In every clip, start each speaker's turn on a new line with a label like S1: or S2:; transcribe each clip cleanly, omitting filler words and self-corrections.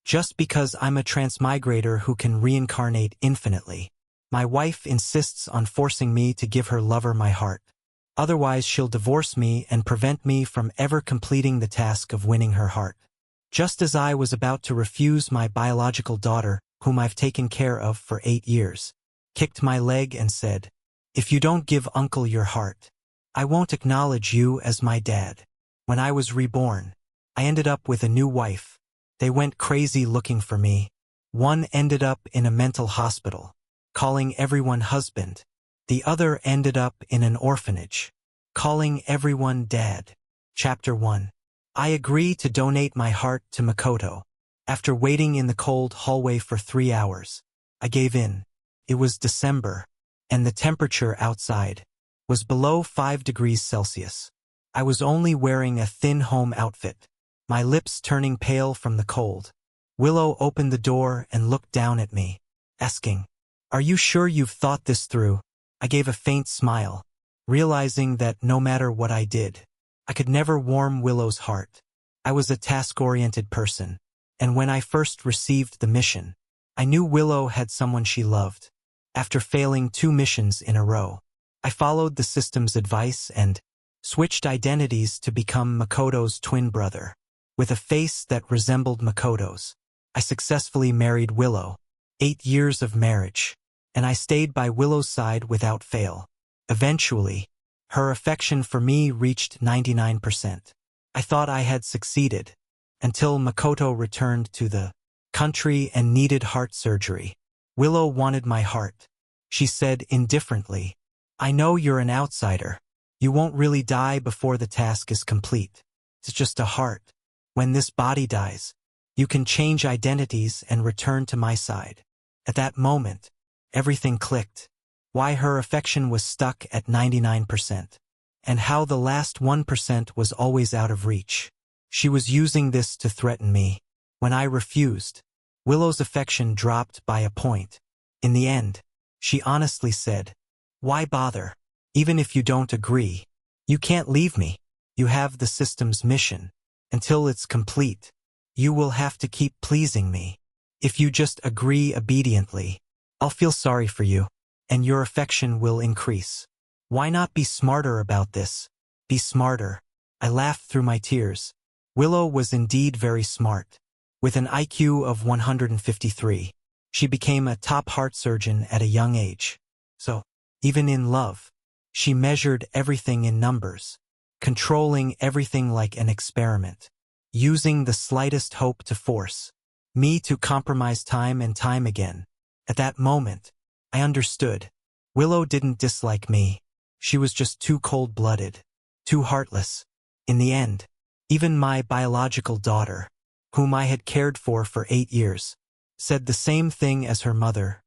S1: Just because I'm a transmigrator who can reincarnate infinitely. My wife insists on forcing me to give her lover my heart. Otherwise she'll divorce me and prevent me from ever completing the task of winning her heart. Just as I was about to refuse my biological daughter, whom I've taken care of for 8 years, kicked my leg and said, "If you don't give uncle your heart, I won't acknowledge you as my dad." When I was reborn, I ended up with a new wife. They went crazy looking for me. One ended up in a mental hospital, calling everyone husband. The other ended up in an orphanage, calling everyone dad. Chapter 1. I agree to donate my heart to Makoto. After waiting in the cold hallway for 3 hours, I gave in. It was December, and the temperature outside was below 5 degrees Celsius. I was only wearing a thin home outfit, my lips turning pale from the cold. Willow opened the door and looked down at me, asking, "Are you sure you've thought this through?" I gave a faint smile, realizing that no matter what I did, I could never warm Willow's heart. I was a task-oriented person, and when I first received the mission, I knew Willow had someone she loved. After failing 2 missions in a row, I followed the system's advice and switched identities to become Makoto's twin brother. With a face that resembled Makoto's, I successfully married Willow. 8 years of marriage, and I stayed by Willow's side without fail. Eventually, her affection for me reached 99%. I thought I had succeeded, until Makoto returned to the country and needed heart surgery. Willow wanted my heart. She said indifferently, "I know you're an outsider. You won't really die before the task is complete. It's just a heart. When this body dies, you can change identities and return to my side." At that moment, everything clicked. Why her affection was stuck at 99%, and how the last 1% was always out of reach. She was using this to threaten me. When I refused, Willow's affection dropped by a point. In the end, she honestly said, "Why bother? Even if you don't agree, you can't leave me. You have the system's mission. Until it's complete, you will have to keep pleasing me. If you just agree obediently, I'll feel sorry for you, and your affection will increase. Why not be smarter about this? Be smarter." I laughed through my tears. Willow was indeed very smart. With an IQ of 153, she became a top heart surgeon at a young age. So, even in love, she measured everything in numbers, controlling everything like an experiment, using the slightest hope to force me to compromise time and time again. At that moment, I understood. Willow didn't dislike me. She was just too cold-blooded, too heartless. In the end, even my biological daughter, whom I had cared for 8 years, said the same thing as her mother.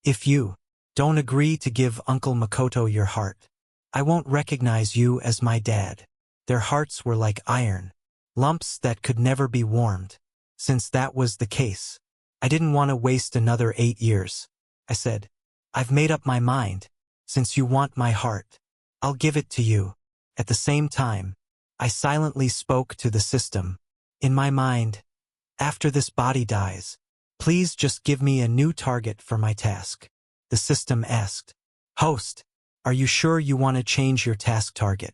S1: "If you don't agree to give Uncle Makoto your heart, I won't recognize you as my dad." Their hearts were like iron, lumps that could never be warmed. Since that was the case, I didn't want to waste another 8 years. I said, "I've made up my mind. Since you want my heart, I'll give it to you." At the same time, I silently spoke to the system. In my mind, "After this body dies, please just give me a new target for my task." The system asked, "Host, are you sure you want to change your task target?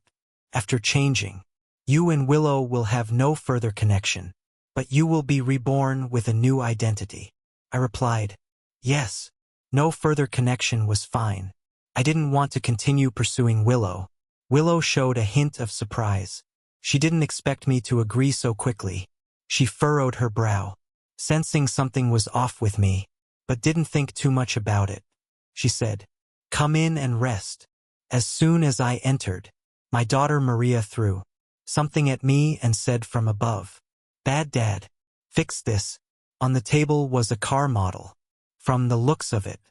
S1: After changing, you and Willow will have no further connection, but you will be reborn with a new identity." I replied, "Yes." No further connection was fine. I didn't want to continue pursuing Willow. Willow showed a hint of surprise. She didn't expect me to agree so quickly. She furrowed her brow, sensing something was off with me, but didn't think too much about it. She said, "Come in and rest." As soon as I entered, my daughter Maria threw something at me and said from above, "Bad dad, fix this." On the table was a car model. From the looks of it,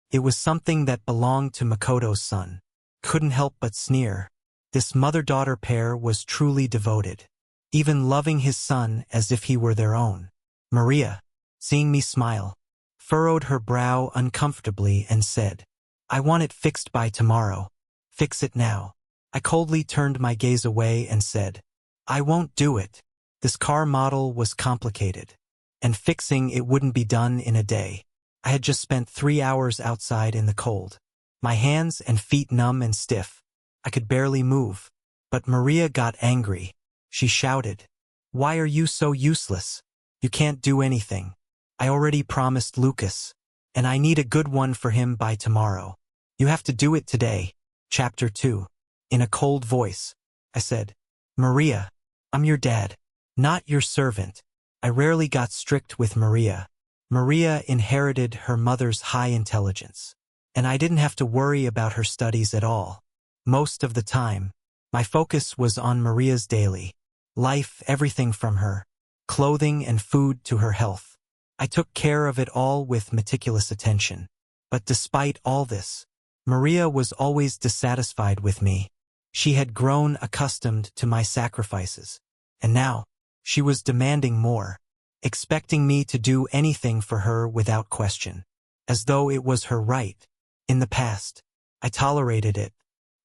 S1: it was something that belonged to Makoto's son. Couldn't help but sneer. This mother-daughter pair was truly devoted, even loving his son as if he were their own. Maria, seeing me smile, furrowed her brow uncomfortably and said, "I want it fixed by tomorrow. Fix it now." I coldly turned my gaze away and said, "I won't do it." This car model was complicated. and fixing it wouldn't be done in a day. I had just spent 3 hours outside in the cold. My hands and feet numb and stiff. I could barely move. But Maria got angry. She shouted, "Why are you so useless? You can't do anything. I already promised Lucas, and I need a good one for him by tomorrow. You have to do it today." Chapter 2. In a cold voice, I said, "Maria, I'm your dad, not your servant." I rarely got strict with Maria. Maria inherited her mother's high intelligence, and I didn't have to worry about her studies at all. Most of the time, my focus was on Maria's daily life, everything from her clothing and food to her health. I took care of it all with meticulous attention. But despite all this, Maria was always dissatisfied with me. She had grown accustomed to my sacrifices, and now she was demanding more, expecting me to do anything for her without question, as though it was her right. In the past, I tolerated it,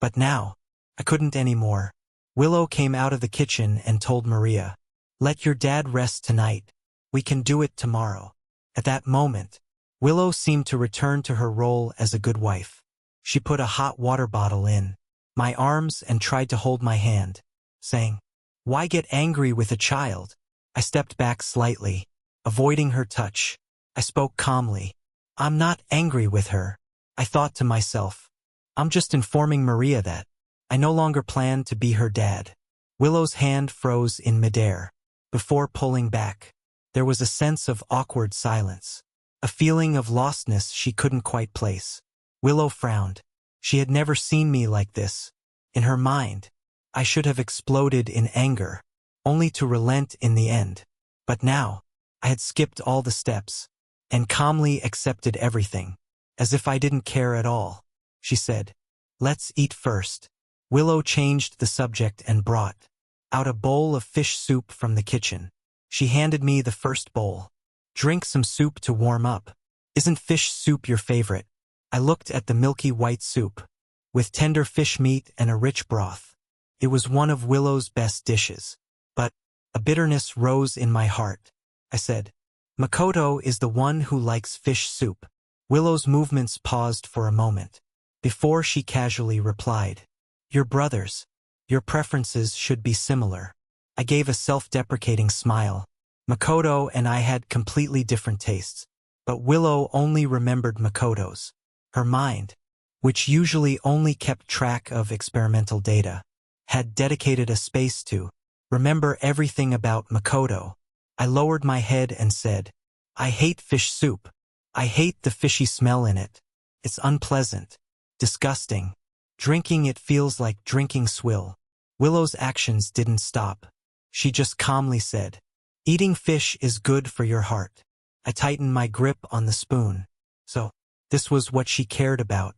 S1: but now, I couldn't anymore. Willow came out of the kitchen and told Maria, "Let your dad rest tonight. We can do it tomorrow." At that moment, Willow seemed to return to her role as a good wife. She put a hot water bottle in my arms and tried to hold my hand, saying, "Why get angry with a child?" I stepped back slightly, avoiding her touch. I spoke calmly. "I'm not angry with her." I thought to myself, "I'm just informing Maria that I no longer plan to be her dad." Willow's hand froze in midair. Before pulling back, there was a sense of awkward silence, a feeling of lostness she couldn't quite place. Willow frowned. She had never seen me like this. In her mind, I should have exploded in anger, only to relent in the end. But now, I had skipped all the steps, and calmly accepted everything, as if I didn't care at all. She said, "Let's eat first." Willow changed the subject and brought out a bowl of fish soup from the kitchen. She handed me the first bowl. "Drink some soup to warm up. Isn't fish soup your favorite?" I looked at the milky white soup, with tender fish meat and a rich broth. It was one of Willow's best dishes. But a bitterness rose in my heart. I said, "Makoto is the one who likes fish soup." Willow's movements paused for a moment, before she casually replied, "You're brothers. Your preferences should be similar." I gave a self-deprecating smile. Makoto and I had completely different tastes, but Willow only remembered Makoto's. Her mind, which usually only kept track of experimental data, had dedicated a space to remember everything about Makoto. I lowered my head and said, "I hate fish soup. I hate the fishy smell in it. It's unpleasant, disgusting. Drinking it feels like drinking swill." Willow's actions didn't stop. She just calmly said, "Eating fish is good for your heart." I tightened my grip on the spoon. So, this was what she cared about.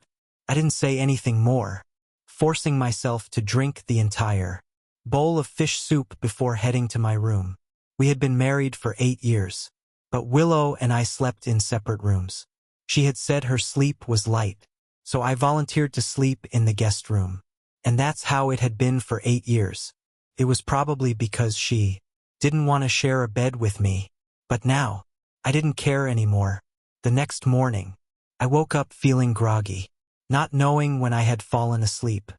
S1: I didn't say anything more, forcing myself to drink the entire bowl of fish soup before heading to my room. We had been married for 8 years, but Willow and I slept in separate rooms. She had said her sleep was light, so I volunteered to sleep in the guest room. And that's how it had been for 8 years. It was probably because she didn't want to share a bed with me. But now, I didn't care anymore. The next morning, I woke up feeling groggy, not knowing when I had fallen asleep.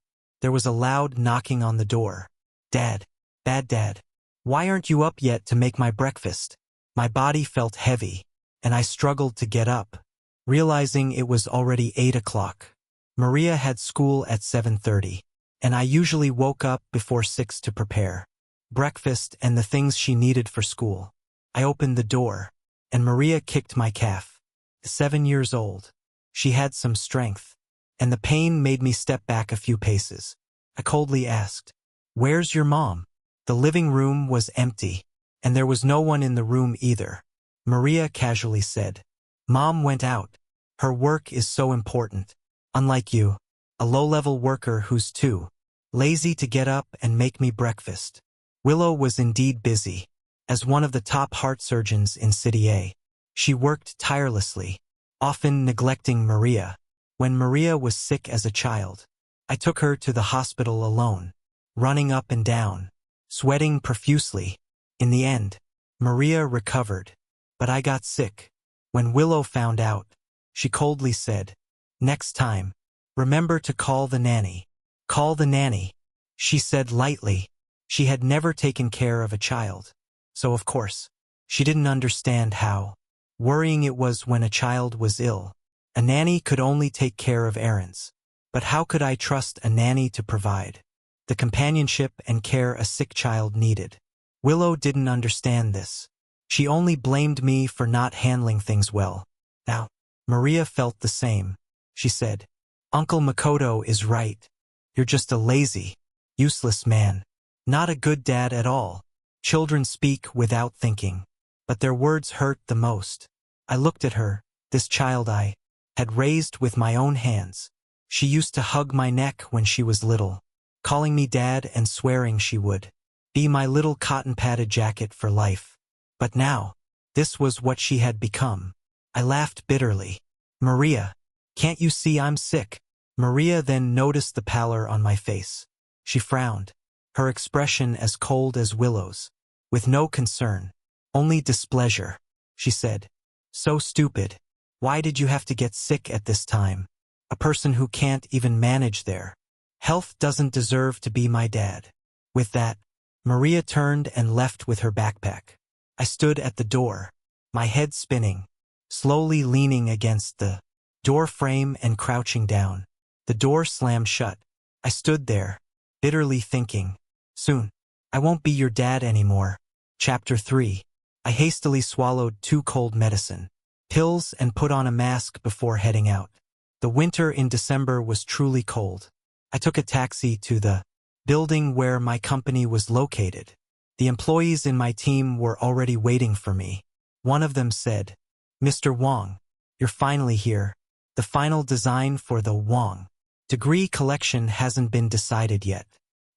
S1: There was a loud knocking on the door. "Dad, Bad Dad, why aren't you up yet to make my breakfast?" My body felt heavy, and I struggled to get up, realizing it was already 8 o'clock. Maria had school at 7:30, and I usually woke up before 6 to prepare breakfast and the things she needed for school. I opened the door, and Maria kicked my calf. 7 years old. She had some strength, and the pain made me step back a few paces. I coldly asked, "Where's your mom?" The living room was empty, and there was no one in the room either. Maria casually said, "Mom went out. Her work is so important. Unlike you, a low-level worker who's too lazy to get up and make me breakfast." Willow was indeed busy. As one of the top heart surgeons in City A, she worked tirelessly, often neglecting Maria. When Maria was sick as a child, I took her to the hospital alone, running up and down, sweating profusely. In the end, Maria recovered, but I got sick. When Willow found out, she coldly said, "Next time, remember to call the nanny." "Call the nanny," she said lightly. She had never taken care of a child, so of course, she didn't understand how worrying it was when a child was ill. A nanny could only take care of errands. But how could I trust a nanny to provide the companionship and care a sick child needed? Willow didn't understand this. She only blamed me for not handling things well. Now, Maria felt the same. She said, "Uncle Makoto is right. You're just a lazy, useless man. Not a good dad at all." Children speak without thinking, but their words hurt the most. I looked at her, this child I had raised with my own hands. She used to hug my neck when she was little, calling me dad and swearing she would be my little cotton-padded jacket for life. But now, this was what she had become. I laughed bitterly. "Maria, can't you see I'm sick?" Maria then noticed the pallor on my face. She frowned, her expression as cold as Willow's. With no concern, only displeasure, she said, "So stupid. Why did you have to get sick at this time? A person who can't even manage their health doesn't deserve to be my dad." With that, Maria turned and left with her backpack. I stood at the door, my head spinning, slowly leaning against the door frame and crouching down. The door slammed shut. I stood there, bitterly thinking, soon, I won't be your dad anymore. Chapter 3. I hastily swallowed 2 cold medicine pills and put on a mask before heading out. The winter in December was truly cold. I took a taxi to the building where my company was located. The employees in my team were already waiting for me. One of them said, "Mr. Wong, you're finally here. The final design for the Wong degree collection hasn't been decided yet.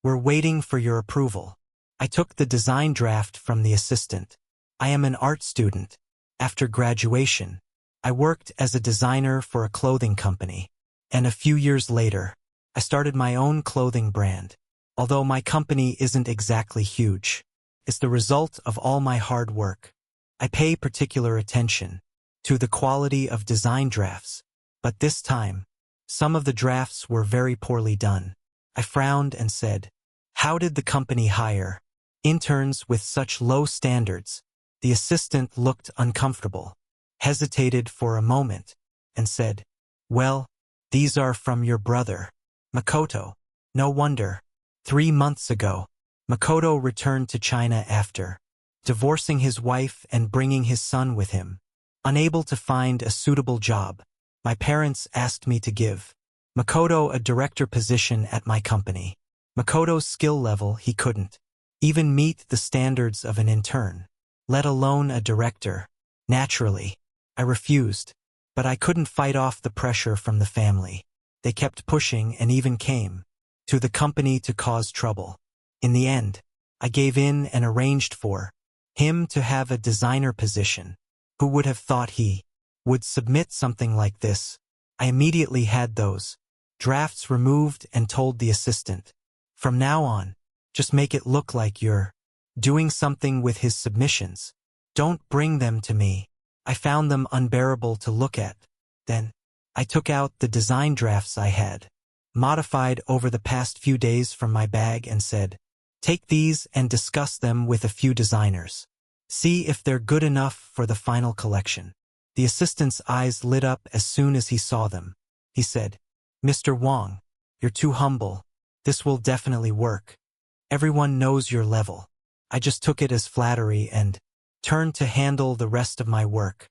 S1: We're waiting for your approval." I took the design draft from the assistant. I am an art student. After graduation, I worked as a designer for a clothing company. And a few years later, I started my own clothing brand. Although my company isn't exactly huge, it's the result of all my hard work. I pay particular attention to the quality of design drafts, but this time, some of the drafts were very poorly done. I frowned and said, "How did the company hire interns with such low standards?" The assistant looked uncomfortable, hesitated for a moment, and said, "Well, these are from your brother, Makoto." No wonder. 3 months ago, Makoto returned to China after divorcing his wife and bringing his son with him. Unable to find a suitable job, my parents asked me to give Makoto a director position at my company. Makoto's skill level, he couldn't even meet the standards of an intern, let alone a director. Naturally, I refused, but I couldn't fight off the pressure from the family. They kept pushing and even came to the company to cause trouble. In the end, I gave in and arranged for him to have a designer position. Who would have thought he would submit something like this? I immediately had those drafts removed and told the assistant, "From now on, just make it look like you're doing something with his submissions. Don't bring them to me." I found them unbearable to look at. Then, I took out the design drafts I had modified over the past few days from my bag and said, "Take these and discuss them with a few designers. See if they're good enough for the final collection." The assistant's eyes lit up as soon as he saw them. He said, "Mr. Wong, you're too humble. This will definitely work. Everyone knows your level." I just took it as flattery and turned to handle the rest of my work.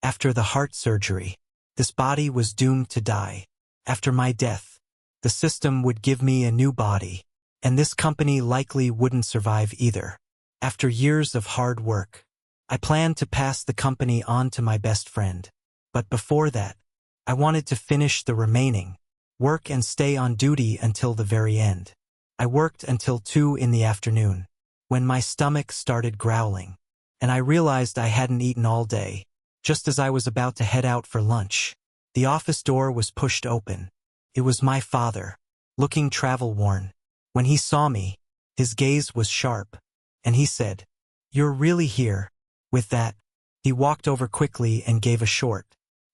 S1: After the heart surgery, this body was doomed to die. After my death, the system would give me a new body, and this company likely wouldn't survive either. After years of hard work, I planned to pass the company on to my best friend. But before that, I wanted to finish the remaining work and stay on duty until the very end. I worked until 2 in the afternoon, when my stomach started growling, and I realized I hadn't eaten all day. Just as I was about to head out for lunch, the office door was pushed open. It was my father, looking travel-worn. When he saw me, his gaze was sharp, and he said, "You're really here?" With that, He walked over quickly and gave a short,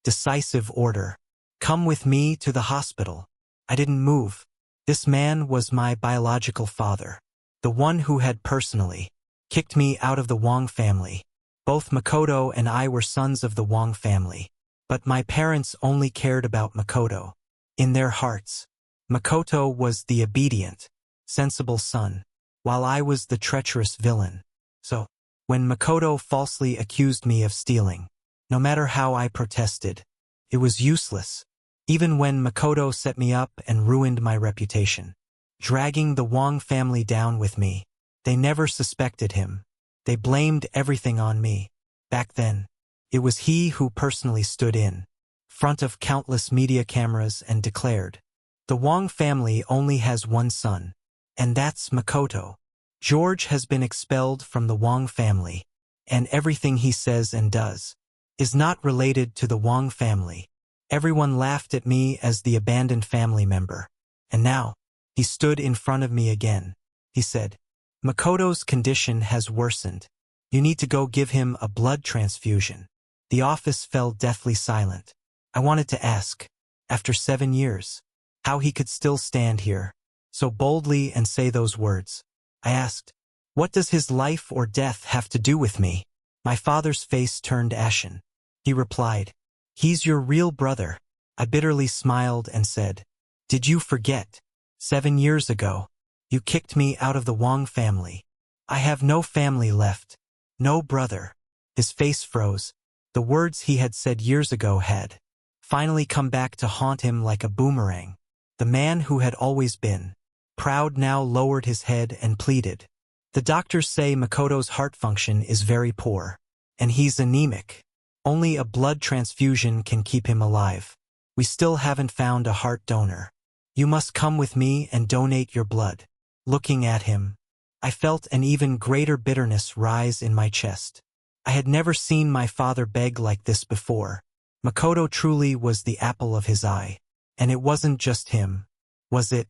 S1: decisive order. Come with me to the hospital. I didn't move. This man was my biological father, the one who had personally kicked me out of the Wong family. Both Makoto and I were sons of the Wong family, but my parents only cared about Makoto. In their hearts, Makoto was the obedient, sensible son, while I was the treacherous villain. So, when Makoto falsely accused me of stealing, no matter how I protested, it was useless. Even when Makoto set me up and ruined my reputation, dragging the Wong family down with me, they never suspected him. They blamed everything on me. Back then, it was he who personally stood in front of countless media cameras and declared, "The Wong family only has one son, and that's Makoto. George has been expelled from the Wong family, and everything he says and does is not related to the Wong family." Everyone laughed at me as the abandoned family member. And now, he stood in front of me again. He said, "Makoto's condition has worsened. You need to go give him a blood transfusion." The office fell deathly silent. I wanted to ask, after 7 years, how he could still stand here, so boldly and say those words. I asked, "What does his life or death have to do with me?" My father's face turned ashen. He replied, "He's your real brother." I bitterly smiled and said, "Did you forget? 7 years ago, you kicked me out of the Wong family. I have no family left. No brother." His face froze. The words he had said years ago had finally come back to haunt him like a boomerang. The man who had always been proud now lowered his head and pleaded, "The doctors say Makoto's heart function is very poor, and he's anemic. Only a blood transfusion can keep him alive. We still haven't found a heart donor. You must come with me and donate your blood." Looking at him, I felt an even greater bitterness rise in my chest. I had never seen my father beg like this before. Makoto truly was the apple of his eye. And it wasn't just him. Was it?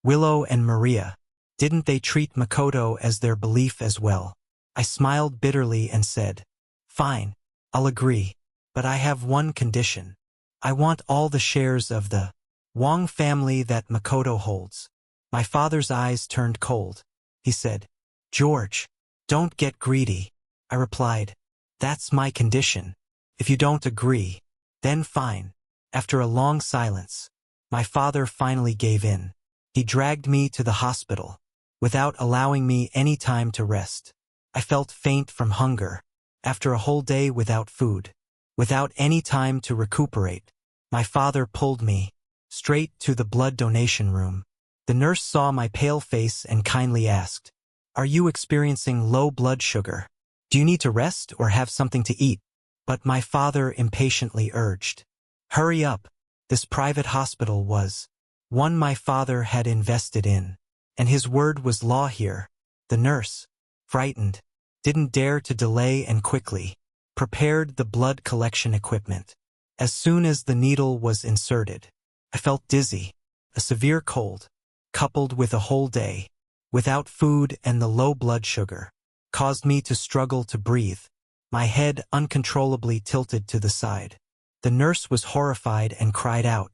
S1: Willow and Maria. Didn't they treat Makoto as their belief as well? I smiled bitterly and said, "Fine, I'll agree. But I have one condition. I want all the shares of the Wong family that Makoto holds." My father's eyes turned cold. He said, "George, don't get greedy." I replied, "That's my condition. If you don't agree, then fine." After a long silence, my father finally gave in. He dragged me to the hospital, without allowing me any time to rest. I felt faint from hunger, after a whole day without food, without any time to recuperate. My father pulled me straight to the blood donation room. The nurse saw my pale face and kindly asked, "Are you experiencing low blood sugar? Do you need to rest or have something to eat?" But my father impatiently urged, "Hurry up. This private hospital was one my father had invested in, and his word was law here." The nurse, frightened, didn't dare to delay and quickly prepared the blood collection equipment. As soon as the needle was inserted, I felt dizzy. A severe cold, coupled with a whole day without food and the low blood sugar, caused me to struggle to breathe. My head uncontrollably tilted to the side. The nurse was horrified and cried out,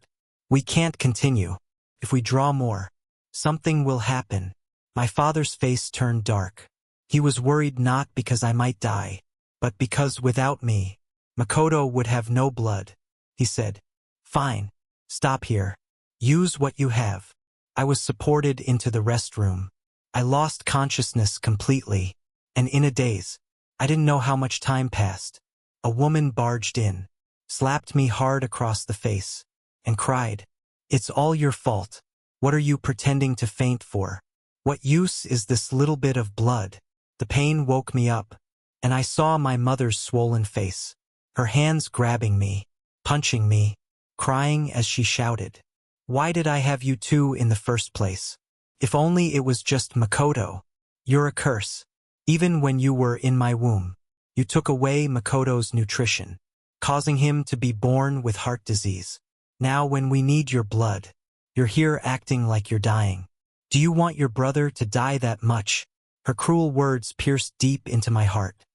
S1: "We can't continue. If we draw more, something will happen." My father's face turned dark. He was worried not because I might die, but because without me, Makoto would have no blood. He said, "Fine, stop here. Use what you have." I was supported into the restroom. I lost consciousness completely, and in a daze, I didn't know how much time passed. A woman barged in, slapped me hard across the face, and cried, "It's all your fault. What are you pretending to faint for? What use is this little bit of blood?" The pain woke me up, and I saw my mother's swollen face, her hands grabbing me, punching me, crying as she shouted, "Why did I have you two in the first place? If only it was just Makoto. You're a curse. Even when you were in my womb, you took away Makoto's nutrition, causing him to be born with heart disease. Now when we need your blood, you're here acting like you're dying. Do you want your brother to die that much?" Her cruel words pierced deep into my heart,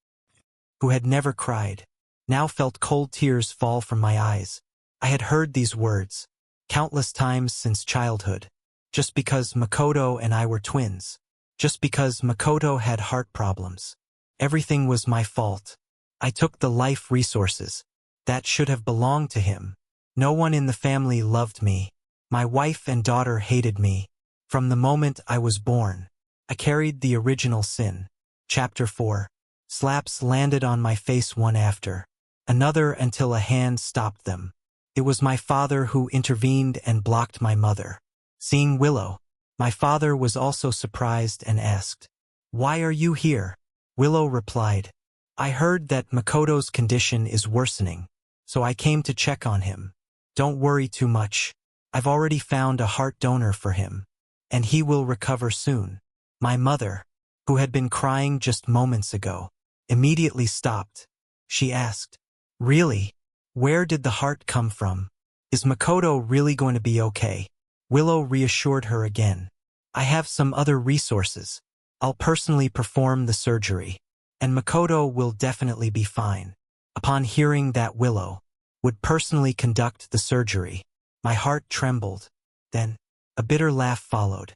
S1: who had never cried. now felt cold tears fall from my eyes. I had heard these words countless times since childhood. Just because Makoto and I were twins. Just because Makoto had heart problems. Everything was my fault. I took the life resources that should have belonged to him. No one in the family loved me. My wife and daughter hated me. From the moment I was born, I carried the original sin. Chapter 4. Slaps landed on my face one after another until a hand stopped them. It was my father who intervened and blocked my mother. Seeing Willow, my father was also surprised and asked, "Why are you here?" Willow replied, "I heard that Makoto's condition is worsening, so I came to check on him. Don't worry too much. I've already found a heart donor for him, and he will recover soon." My mother, who had been crying just moments ago, immediately stopped. She asked, "Really? Where did the heart come from? Is Makoto really going to be okay?" Willow reassured her again. "I have some other resources. I'll personally perform the surgery, and Makoto will definitely be fine." Upon hearing that Willow would personally conduct the surgery, my heart trembled. Then, a bitter laugh followed.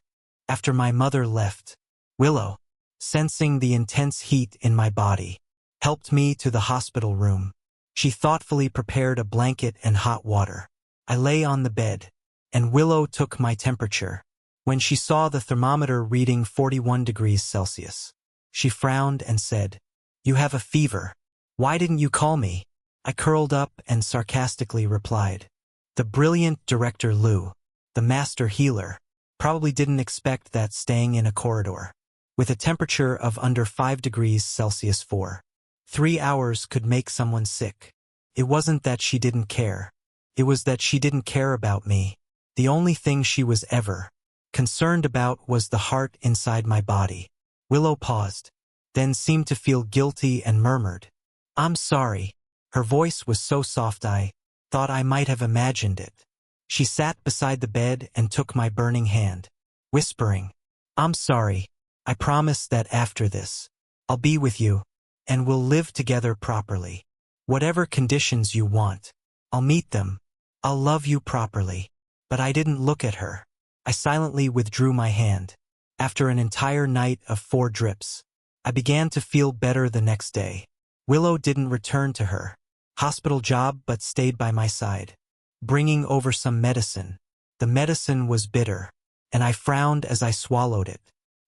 S1: After my mother left, Willow, sensing the intense heat in my body, helped me to the hospital room. She thoughtfully prepared a blanket and hot water. I lay on the bed, and Willow took my temperature. When she saw the thermometer reading 41 degrees Celsius, she frowned and said, "You have a fever. Why didn't you call me?" I curled up and sarcastically replied, "The brilliant director Liu, the master healer, probably didn't expect that staying in a corridor with a temperature of under 5 degrees Celsius for 3 hours could make someone sick. It wasn't that she didn't care. It was that she didn't care about me. The only thing she was ever concerned about was the heart inside my body." Willow paused, then seemed to feel guilty and murmured, "I'm sorry." Her voice was so soft I thought I might have imagined it. She sat beside the bed and took my burning hand, whispering, "I'm sorry. I promise that after this, I'll be with you, and we'll live together properly. Whatever conditions you want, I'll meet them. I'll love you properly." But I didn't look at her. I silently withdrew my hand. After an entire night of 4 drips, I began to feel better the next day. Willow didn't return to her hospital job but stayed by my side, bringing over some medicine. The medicine was bitter, and I frowned as I swallowed it.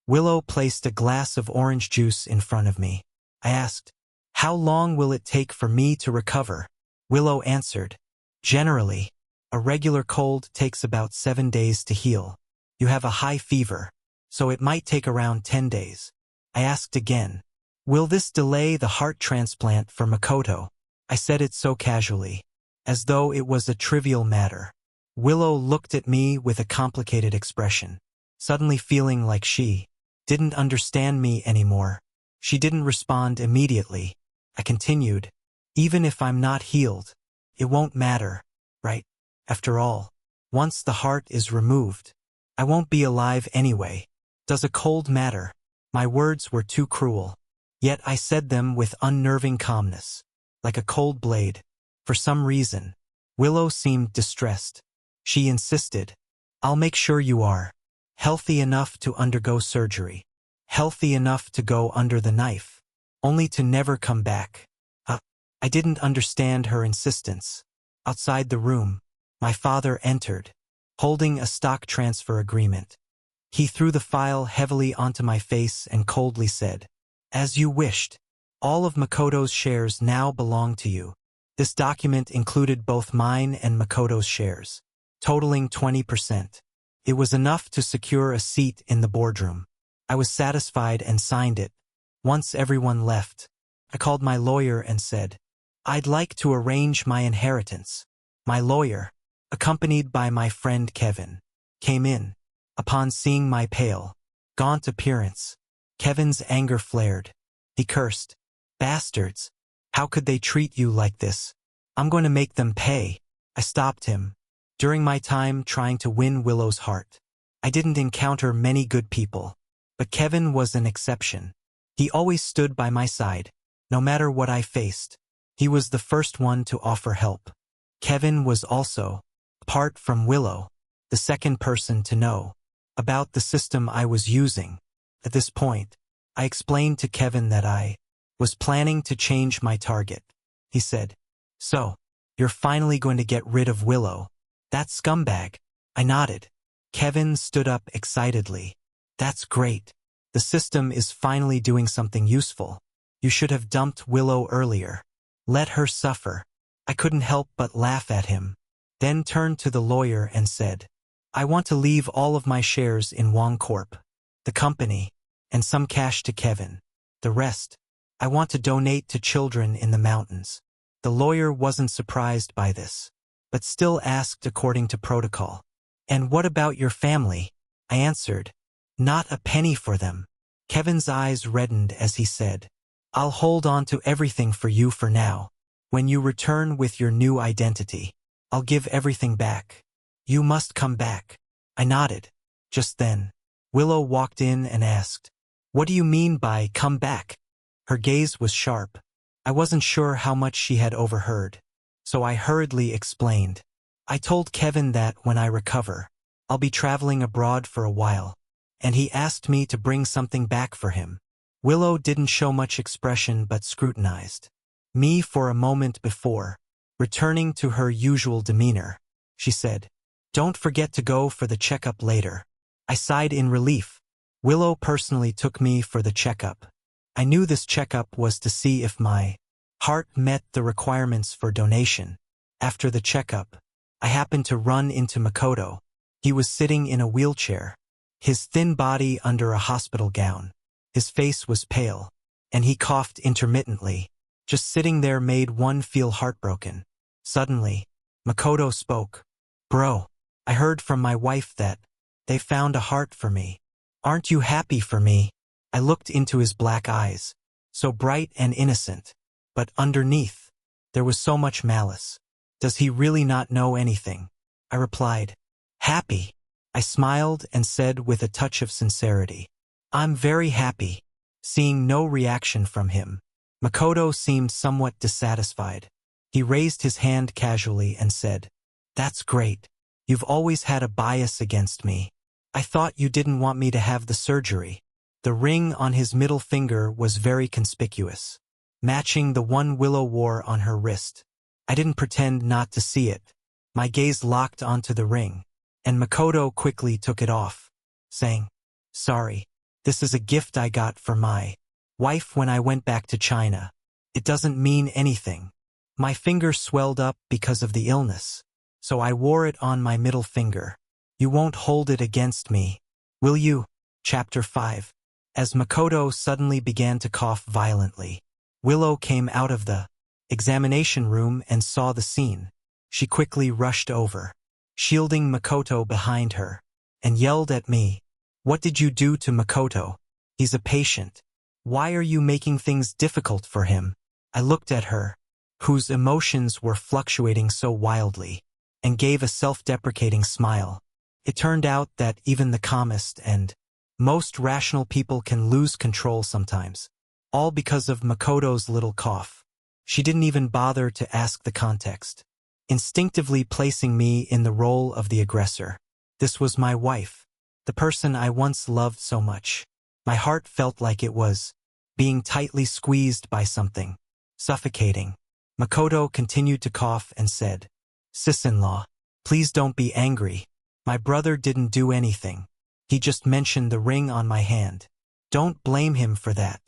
S1: Willow placed a glass of orange juice in front of me. I asked, "How long will it take for me to recover?" Willow answered, "Generally, a regular cold takes about 7 days to heal. You have a high fever, so it might take around 10 days. I asked again, "Will this delay the heart transplant for Makoto?" I said it so casually, as though it was a trivial matter. Willow looked at me with a complicated expression, suddenly feeling like she didn't understand me anymore. She didn't respond immediately. I continued, "Even if I'm not healed, it won't matter, right? After all, once the heart is removed, I won't be alive anyway. Does a cold matter?" My words were too cruel, yet I said them with unnerving calmness, like a cold blade. For some reason, Willow seemed distressed. She insisted, "I'll make sure you are healthy enough to undergo surgery, healthy enough to go under the knife, only to never come back." I didn't understand her insistence. Outside the room, my father entered, holding a stock transfer agreement. He threw the file heavily onto my face and coldly said, "As you wished. All of Makoto's shares now belong to you." This document included both mine and Makoto's shares, totaling 20%. It was enough to secure a seat in the boardroom. I was satisfied and signed it. Once everyone left, I called my lawyer and said, "I'd like to arrange my inheritance." My lawyer, accompanied by my friend Kevin, came in. Upon seeing my pale, gaunt appearance, Kevin's anger flared. He cursed, "Bastards! How could they treat you like this? I'm going to make them pay." I stopped him. During my time trying to win Willow's heart, I didn't encounter many good people, but Kevin was an exception. He always stood by my side, no matter what I faced. He was the first one to offer help. Kevin was also, apart from Willow, the second person to know about the system I was using. At this point, I explained to Kevin that I was planning to change my target. He said, "So, you're finally going to get rid of Willow, that scumbag?" I nodded. Kevin stood up excitedly. "That's great. The system is finally doing something useful. You should have dumped Willow earlier. Let her suffer." I couldn't help but laugh at him, then turned to the lawyer and said, "I want to leave all of my shares in Wong Corp, the company, and some cash to Kevin. The rest, I want to donate to children in the mountains." The lawyer wasn't surprised by this, but still asked according to protocol. "And what about your family?" I answered, "Not a penny for them." Kevin's eyes reddened as he said, "I'll hold on to everything for you for now. When you return with your new identity, I'll give everything back. You must come back." I nodded. Just then, Willow walked in and asked, "What do you mean by come back?" Her gaze was sharp. I wasn't sure how much she had overheard, so I hurriedly explained. "I told Kevin that when I recover, I'll be traveling abroad for a while, and he asked me to bring something back for him." Willow didn't show much expression but scrutinized me for a moment before returning to her usual demeanor. She said, "Don't forget to go for the checkup later." I sighed in relief. Willow personally took me for the checkup. I knew this checkup was to see if my heart met the requirements for donation. After the checkup, I happened to run into Makoto. He was sitting in a wheelchair, his thin body under a hospital gown. His face was pale, and he coughed intermittently. Just sitting there made one feel heartbroken. Suddenly, Makoto spoke. "Bro, I heard from my wife that they found a heart for me. Aren't you happy for me?" I looked into his black eyes, so bright and innocent, but underneath, there was so much malice. Does he really not know anything? I replied, "Happy." I smiled and said with a touch of sincerity, "I'm very happy." Seeing no reaction from him, Makoto seemed somewhat dissatisfied. He raised his hand casually and said, "That's great. You've always had a bias against me. I thought you didn't want me to have the surgery." The ring on his middle finger was very conspicuous, matching the one Willow wore on her wrist. I didn't pretend not to see it. My gaze locked onto the ring, and Makoto quickly took it off, saying, "Sorry, this is a gift I got for my wife when I went back to China. It doesn't mean anything." My finger swelled up because of the illness, so I wore it on my middle finger. "You won't hold it against me, will you?" Chapter 5. As Makoto suddenly began to cough violently, Willow came out of the examination room and saw the scene. She quickly rushed over, shielding Makoto behind her, and yelled at me, "What did you do to Makoto? He's a patient. Why are you making things difficult for him?" I looked at her, whose emotions were fluctuating so wildly, and gave a self-deprecating smile. It turned out that even the calmest and most rational people can lose control sometimes, all because of Makoto's little cough. She didn't even bother to ask the context, instinctively placing me in the role of the aggressor. This was my wife, the person I once loved so much. My heart felt like it was being tightly squeezed by something suffocating. Makoto continued to cough and said, "Sis-in-law, please don't be angry. My brother didn't do anything. He just mentioned the ring on my hand. Don't blame him for that."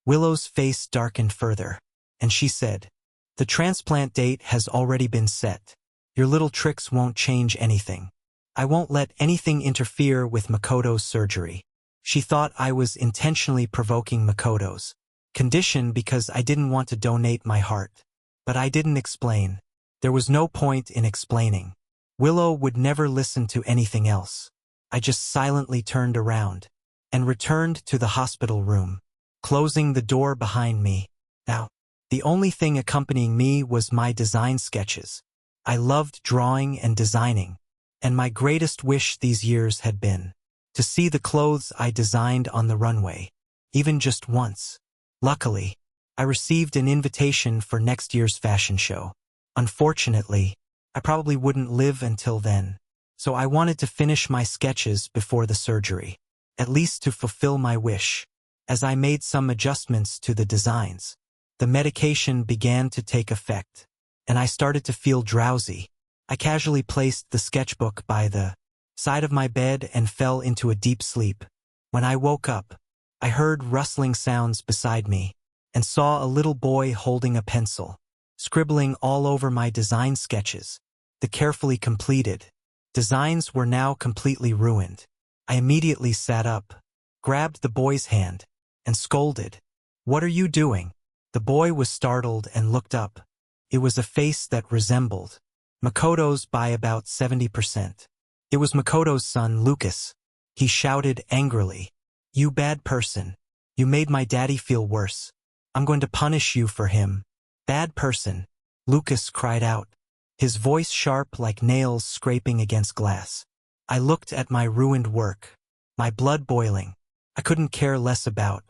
S1: Willow's face darkened further, and she said, "The transplant date has already been set. Your little tricks won't change anything. I won't let anything interfere with Makoto's surgery." She thought I was intentionally provoking Makoto's condition because I didn't want to donate my heart. But I didn't explain. There was no point in explaining. Willow would never listen to anything else. I just silently turned around and returned to the hospital room, closing the door behind me. Now, the only thing accompanying me was my design sketches. I loved drawing and designing, and my greatest wish these years had been to see the clothes I designed on the runway, even just once. Luckily, I received an invitation for next year's fashion show. Unfortunately, I probably wouldn't live until then, so I wanted to finish my sketches before the surgery, at least to fulfill my wish. As I made some adjustments to the designs, the medication began to take effect, and I started to feel drowsy. I casually placed the sketchbook by the side of my bed and fell into a deep sleep. When I woke up, I heard rustling sounds beside me and saw a little boy holding a pencil, scribbling all over my design sketches. The carefully completed designs were now completely ruined. I immediately sat up, grabbed the boy's hand, and scolded. "What are you doing?" The boy was startled and looked up. It was a face that resembled Makoto's by about 70%. It was Makoto's son, Lucas. He shouted angrily, "You bad person. You made my daddy feel worse. I'm going to punish you for him." "Bad person," Lucas cried out, his voice sharp like nails scraping against glass. I looked at my ruined work, my blood boiling. I couldn't care less about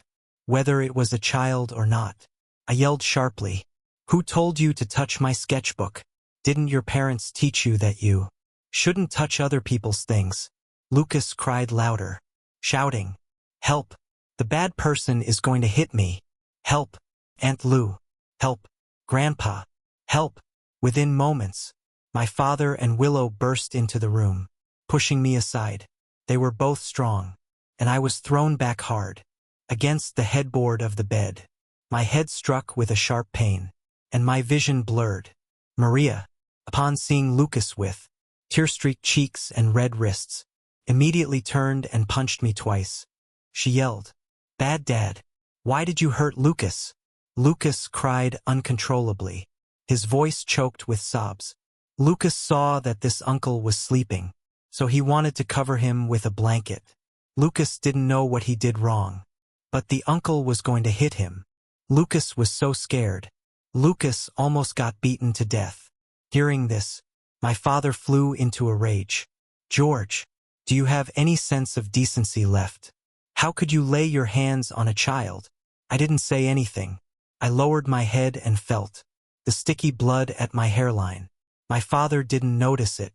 S1: whether it was a child or not. I yelled sharply, "Who told you to touch my sketchbook? Didn't your parents teach you that you shouldn't touch other people's things?" Lucas cried louder, shouting, "Help! The bad person is going to hit me. Help! Aunt Lou! Help! Grandpa! Help!" Within moments, my father and Willow burst into the room, pushing me aside. They were both strong, and I was thrown back hard against the headboard of the bed. My head struck with a sharp pain, and my vision blurred. Maria, upon seeing Lucas with tear-streaked cheeks and red wrists, immediately turned and punched me twice. She yelled, "Bad Dad, why did you hurt Lucas?" Lucas cried uncontrollably, his voice choked with sobs. Lucas saw that this uncle was sleeping, so he wanted to cover him with a blanket. Lucas didn't know what he did wrong, but the uncle was going to hit him. Lucas was so scared. Lucas almost got beaten to death. Hearing this, my father flew into a rage. "George, do you have any sense of decency left? How could you lay your hands on a child?" I didn't say anything. I lowered my head and felt the sticky blood at my hairline. My father didn't notice it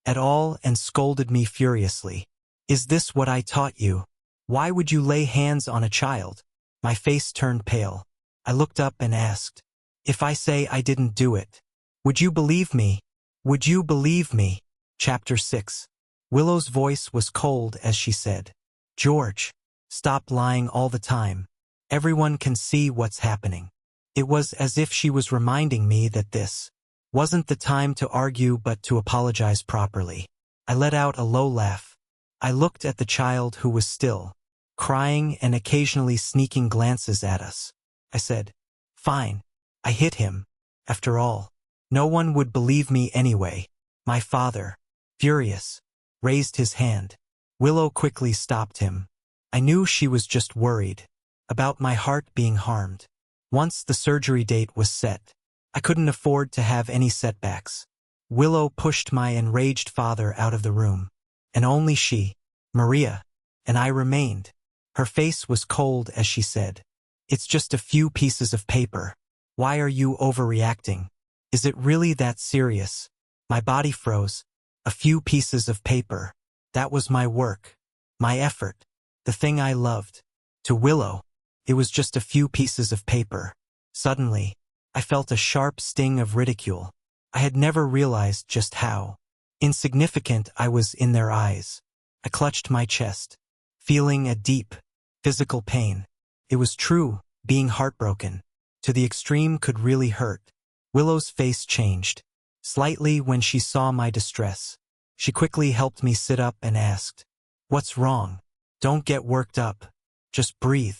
S1: at all and scolded me furiously. "Is this what I taught you? Why would you lay hands on a child?" My face turned pale. I looked up and asked, "If I say I didn't do it, would you believe me? Would you believe me?" Chapter 6. Willow's voice was cold as she said, "George, stop lying all the time. Everyone can see what's happening." It was as if she was reminding me that this wasn't the time to argue but to apologize properly. I let out a low laugh. I looked at the child who was still crying and occasionally sneaking glances at us. I said, "Fine. I hit him. After all, no one would believe me anyway." My father, furious, raised his hand. Willow quickly stopped him. I knew she was just worried about my heart being harmed. Once the surgery date was set, I couldn't afford to have any setbacks. Willow pushed my enraged father out of the room, and only she, Maria, and I remained. Her face was cold as she said, "It's just a few pieces of paper. Why are you overreacting? Is it really that serious?" My body froze. A few pieces of paper. That was my work, my effort, the thing I loved. To Willow, it was just a few pieces of paper. Suddenly, I felt a sharp sting of ridicule. I had never realized just how insignificant I was in their eyes. I clutched my chest, feeling a deep, physical pain. It was true, being heartbroken to the extreme could really hurt. Willow's face changed slightly when she saw my distress. She quickly helped me sit up and asked, "What's wrong? Don't get worked up. Just breathe.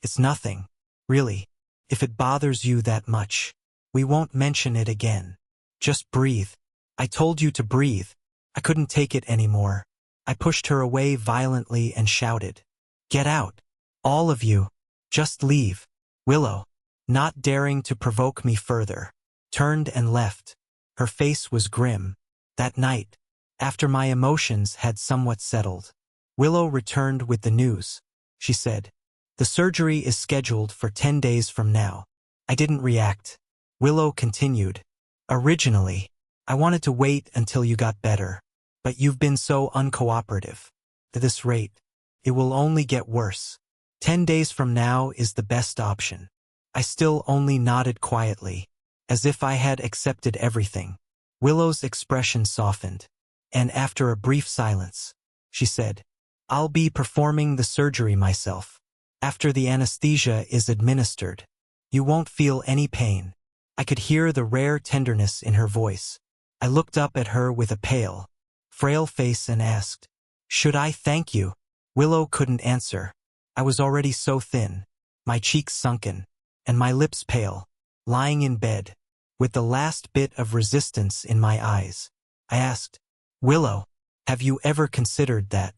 S1: It's nothing, really. If it bothers you that much, we won't mention it again. Just breathe. I told you to breathe." I couldn't take it anymore. I pushed her away violently and shouted, "Get out. All of you. Just leave." Willow, not daring to provoke me further, turned and left. Her face was grim. That night, after my emotions had somewhat settled, Willow returned with the news. She said, "The surgery is scheduled for 10 days from now. I didn't react. Willow continued. Originally, I wanted to wait until you got better. But you've been so uncooperative. At this rate, it will only get worse. 10 days from now is the best option. I still only nodded quietly, as if I had accepted everything. Willow's expression softened, and after a brief silence, she said, I'll be performing the surgery myself. After the anesthesia is administered, you won't feel any pain. I could hear the rare tenderness in her voice. I looked up at her with a pale, frail face and asked, should I thank you? Willow couldn't answer. I was already so thin, my cheeks sunken, and my lips pale, lying in bed, with the last bit of resistance in my eyes. I asked, Willow, have you ever considered that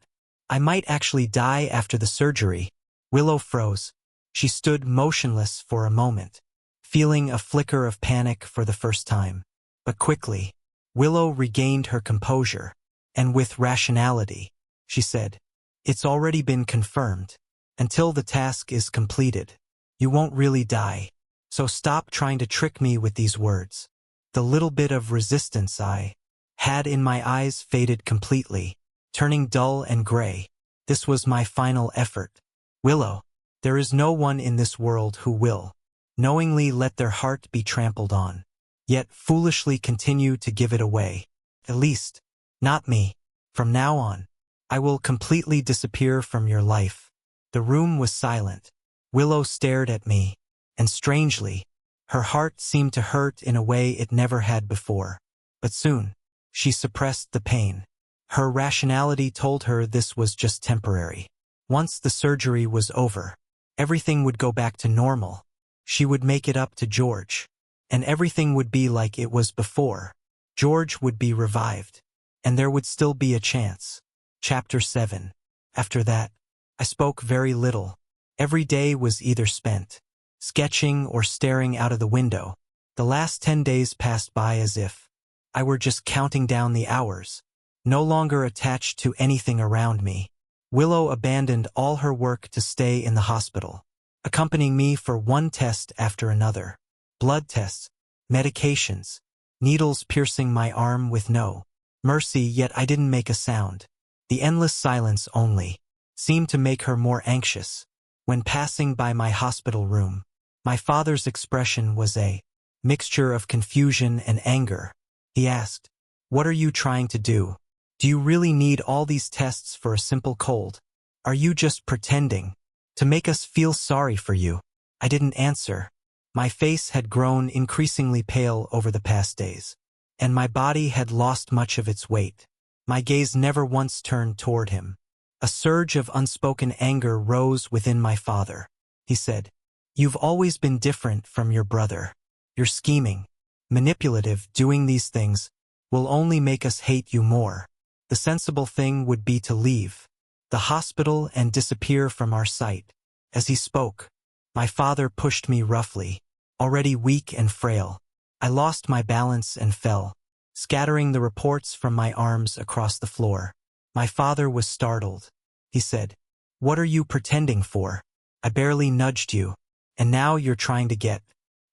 S1: I might actually die after the surgery? Willow froze. She stood motionless for a moment, feeling a flicker of panic for the first time. But quickly, Willow regained her composure, and with rationality, she said, it's already been confirmed. Until the task is completed, you won't really die. So stop trying to trick me with these words. The little bit of resistance I had in my eyes faded completely, turning dull and gray. This was my final effort. Willow, there is no one in this world who will knowingly let their heart be trampled on, yet foolishly continue to give it away. At least, not me. From now on, I will completely disappear from your life. The room was silent. Willow stared at me, and strangely, her heart seemed to hurt in a way it never had before. But soon, she suppressed the pain. Her rationality told her this was just temporary. Once the surgery was over, everything would go back to normal. She would make it up to George, and everything would be like it was before. George would be revived, and there would still be a chance. Chapter 7. After that, I spoke very little. Every day was either spent sketching or staring out of the window. The last 10 days passed by as if I were just counting down the hours, no longer attached to anything around me. Willow abandoned all her work to stay in the hospital, accompanying me for one test after another. Blood tests, medications, needles piercing my arm with no mercy, yet I didn't make a sound. The endless silence only seemed to make her more anxious. When passing by my hospital room, my father's expression was a mixture of confusion and anger. He asked, what are you trying to do? Do you really need all these tests for a simple cold? Are you just pretending to make us feel sorry for you? I didn't answer. My face had grown increasingly pale over the past days, and my body had lost much of its weight. My gaze never once turned toward him. A surge of unspoken anger rose within my father. He said, you've always been different from your brother. You're scheming, manipulative. Doing these things will only make us hate you more. The sensible thing would be to leave the hospital and disappear from our sight. As he spoke, my father pushed me roughly, already weak and frail. I lost my balance and fell, scattering the reports from my arms across the floor. My father was startled. He said, what are you pretending for? I barely nudged you, and now you're trying to get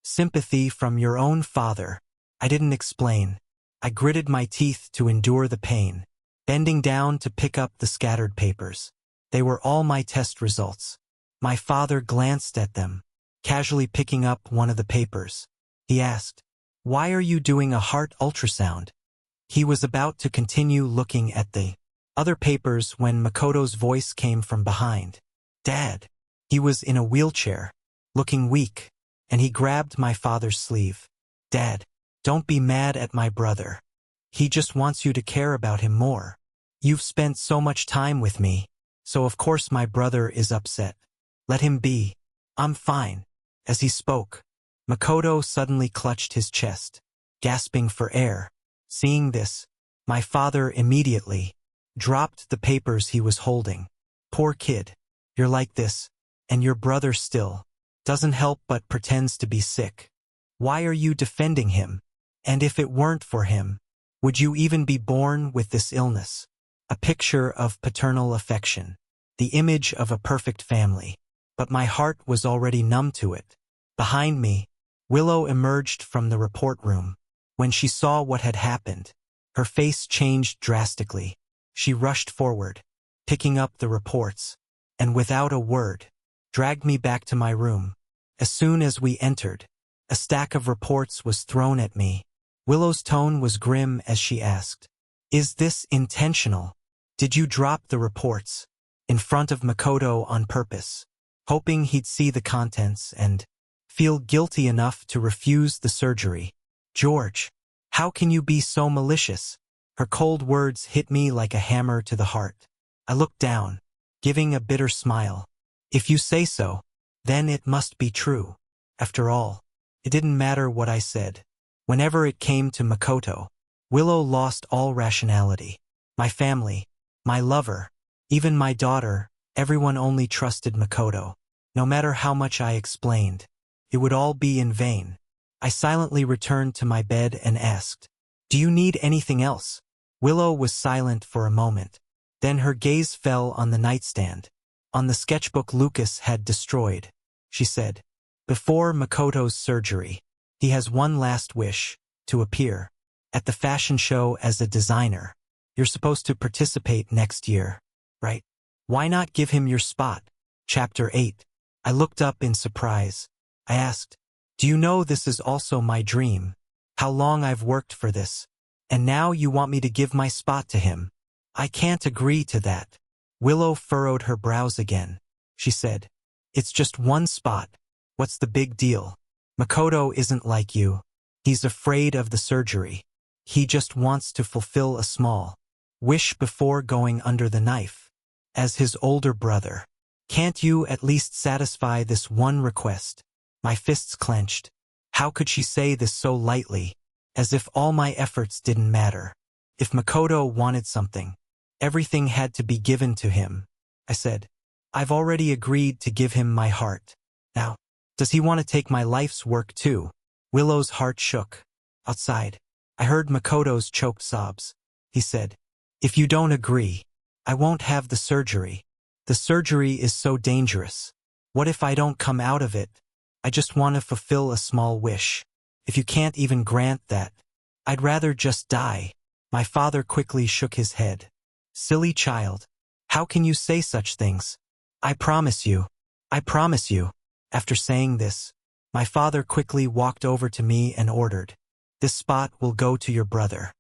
S1: sympathy from your own father. I didn't explain. I gritted my teeth to endure the pain, bending down to pick up the scattered papers. They were all my test results. My father glanced at them, casually picking up one of the papers. He asked, why are you doing a heart ultrasound? He was about to continue looking at the other papers when Makoto's voice came from behind. Dad. He was in a wheelchair, looking weak, and he grabbed my father's sleeve. Dad, don't be mad at my brother. He just wants you to care about him more. You've spent so much time with me, so of course my brother is upset. Let him be. I'm fine. As he spoke, Makoto suddenly clutched his chest, gasping for air. Seeing this, my father immediately dropped the papers he was holding. Poor kid. You're like this, and your brother still doesn't help but pretends to be sick. Why are you defending him? And if it weren't for him, would you even be born with this illness? A picture of paternal affection, the image of a perfect family. But my heart was already numb to it. Behind me, Willow emerged from the report room. When she saw what had happened, her face changed drastically. She rushed forward, picking up the reports, and without a word, dragged me back to my room. As soon as we entered, a stack of reports was thrown at me. Willow's tone was grim as she asked, "Is this intentional? Did you drop the reports in front of Makoto on purpose, hoping he'd see the contents and feel guilty enough to refuse the surgery? George, how can you be so malicious?" Her cold words hit me like a hammer to the heart. I looked down, giving a bitter smile. If you say so, then it must be true. After all, it didn't matter what I said. Whenever it came to Makoto, Willow lost all rationality. My family, my lover, even my daughter, everyone only trusted Makoto. No matter how much I explained, it would all be in vain. I silently returned to my bed and asked, "Do you need anything else?" Willow was silent for a moment. Then her gaze fell on the nightstand, on the sketchbook Lucas had destroyed. She said, "Before Makoto's surgery, he has one last wish, to appear at the fashion show as a designer. You're supposed to participate next year, right? Why not give him your spot?" Chapter 8. I looked up in surprise. I asked, "Do you know this is also my dream? How long I've worked for this? And now you want me to give my spot to him? I can't agree to that." Willow furrowed her brows again. She said, "It's just one spot. What's the big deal? Makoto isn't like you. He's afraid of the surgery. He just wants to fulfill a small wish before going under the knife. As his older brother, can't you at least satisfy this one request?" My fists clenched. How could she say this so lightly, as if all my efforts didn't matter? If Makoto wanted something, everything had to be given to him. I said, "I've already agreed to give him my heart. Now, does he want to take my life's work too?" Willow's heart shook. Outside, I heard Makoto's choked sobs. He said, "If you don't agree, I won't have the surgery. The surgery is so dangerous. What if I don't come out of it? I just want to fulfill a small wish. If you can't even grant that, I'd rather just die." My father quickly shook his head. "Silly child. How can you say such things? I promise you. I promise you." After saying this, my father quickly walked over to me and ordered, "This spot will go to your brother."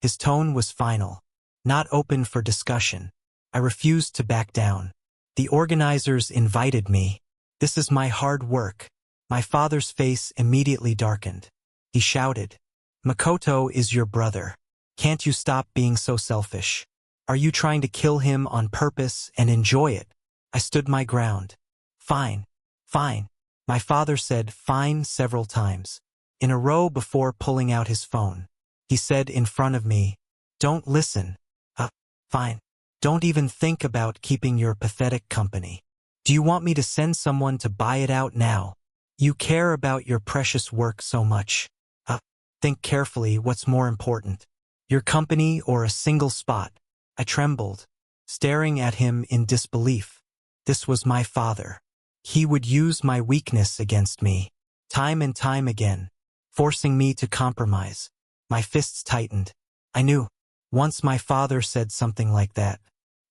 S1: His tone was final, not open for discussion. I refused to back down. "The organizers invited me. This is my hard work." My father's face immediately darkened. He shouted, "Makoto is your brother. Can't you stop being so selfish? Are you trying to kill him on purpose and enjoy it?" I stood my ground. "Fine, fine." My father said "fine" several times, in a row before pulling out his phone. He said in front of me, "Don't listen. Fine. Don't even think about keeping your pathetic company. Do you want me to send someone to buy it out now? You care about your precious work so much. Think carefully what's more important, your company or a single spot." I trembled, staring at him in disbelief. This was my father. He would use my weakness against me, time and time again, forcing me to compromise. My fists tightened. I knew, once my father said something like that,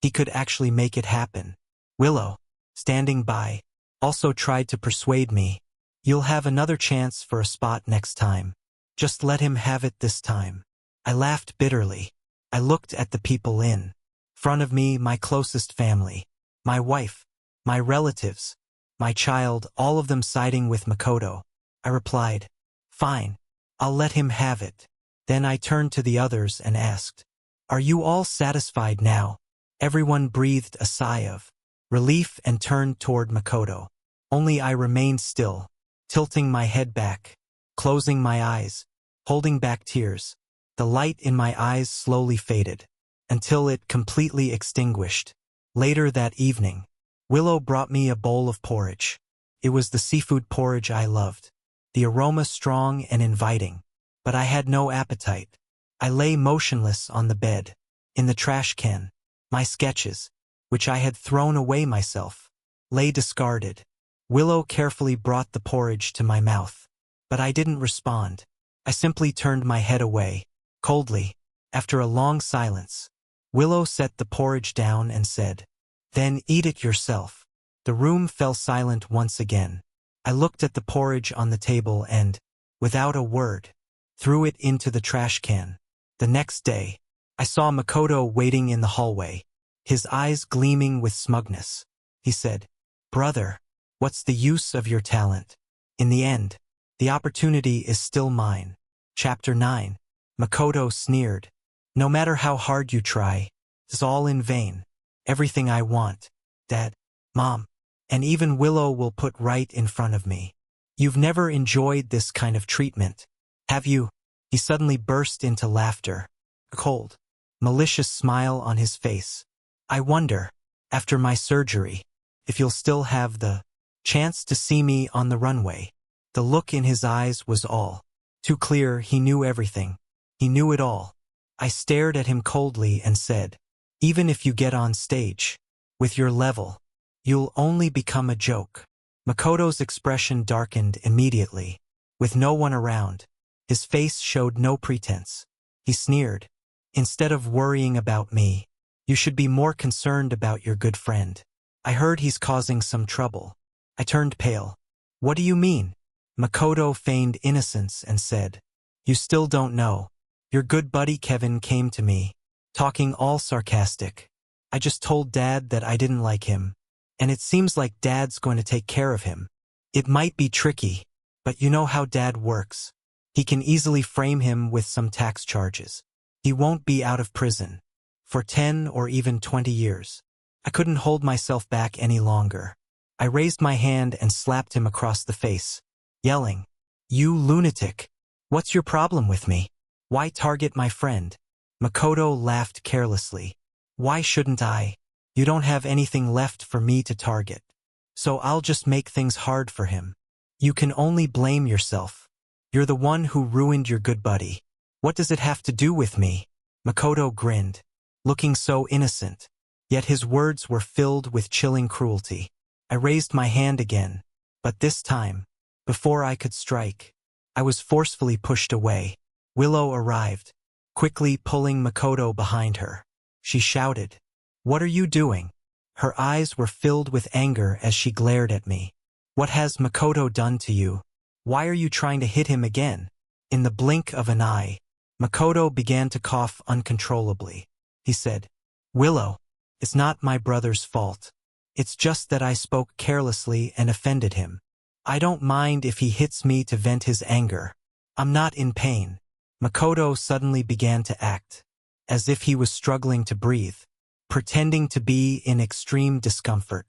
S1: he could actually make it happen. Willow, standing by, also tried to persuade me. "You'll have another chance for a spot next time. Just let him have it this time." I laughed bitterly. I looked at the people in front of me, my closest family, my wife, my relatives, my child, all of them siding with Makoto. I replied, "Fine, I'll let him have it." Then I turned to the others and asked, "Are you all satisfied now?" Everyone breathed a sigh of relief and turned toward Makoto. Only I remained still, tilting my head back, closing my eyes, holding back tears. The light in my eyes slowly faded, until it completely extinguished. Later that evening, Willow brought me a bowl of porridge. It was the seafood porridge I loved, the aroma strong and inviting, but I had no appetite. I lay motionless on the bed. In the trash can, my sketches, which I had thrown away myself, lay discarded. Willow carefully brought the porridge to my mouth, but I didn't respond. I simply turned my head away, coldly. After a long silence, Willow set the porridge down and said, "Then eat it yourself." The room fell silent once again. I looked at the porridge on the table and, without a word, threw it into the trash can. The next day, I saw Makoto waiting in the hallway, his eyes gleaming with smugness. He said, "Brother, what's the use of your talent? In the end, the opportunity is still mine." Chapter 9. Makoto sneered. "No matter how hard you try, it's all in vain. Everything I want, Dad, Mom, and even Willow will put right in front of me. You've never enjoyed this kind of treatment, have you?" He suddenly burst into laughter, a cold, malicious smile on his face. "I wonder, after my surgery, if you'll still have the chance to see me on the runway." The look in his eyes was all too clear. He knew everything. He knew it all. I stared at him coldly and said, "Even if you get on stage, with your level, you'll only become a joke." Makoto's expression darkened immediately. With no one around, his face showed no pretense. He sneered, "Instead of worrying about me, you should be more concerned about your good friend. I heard he's causing some trouble." I turned pale. "What do you mean?" Makoto feigned innocence and said, "You still don't know. Your good buddy Kevin came to me, talking all sarcastic. I just told Dad that I didn't like him, and it seems like Dad's going to take care of him. It might be tricky, but you know how Dad works. He can easily frame him with some tax charges. He won't be out of prison for 10 or even 20 years. I couldn't hold myself back any longer. I raised my hand and slapped him across the face, yelling, "You lunatic! What's your problem with me? Why target my friend?" Makoto laughed carelessly. "Why shouldn't I? You don't have anything left for me to target. So I'll just make things hard for him. You can only blame yourself. You're the one who ruined your good buddy. What does it have to do with me?" Makoto grinned, looking so innocent, yet his words were filled with chilling cruelty. I raised my hand again, but this time, before I could strike, I was forcefully pushed away. Willow arrived, quickly pulling Makoto behind her. She shouted, "What are you doing?" Her eyes were filled with anger as she glared at me. "What has Makoto done to you? Why are you trying to hit him again?" In the blink of an eye, Makoto began to cough uncontrollably. He said, "Willow, it's not my brother's fault. It's just that I spoke carelessly and offended him. I don't mind if he hits me to vent his anger. I'm not in pain." Makoto suddenly began to act as if he was struggling to breathe, pretending to be in extreme discomfort,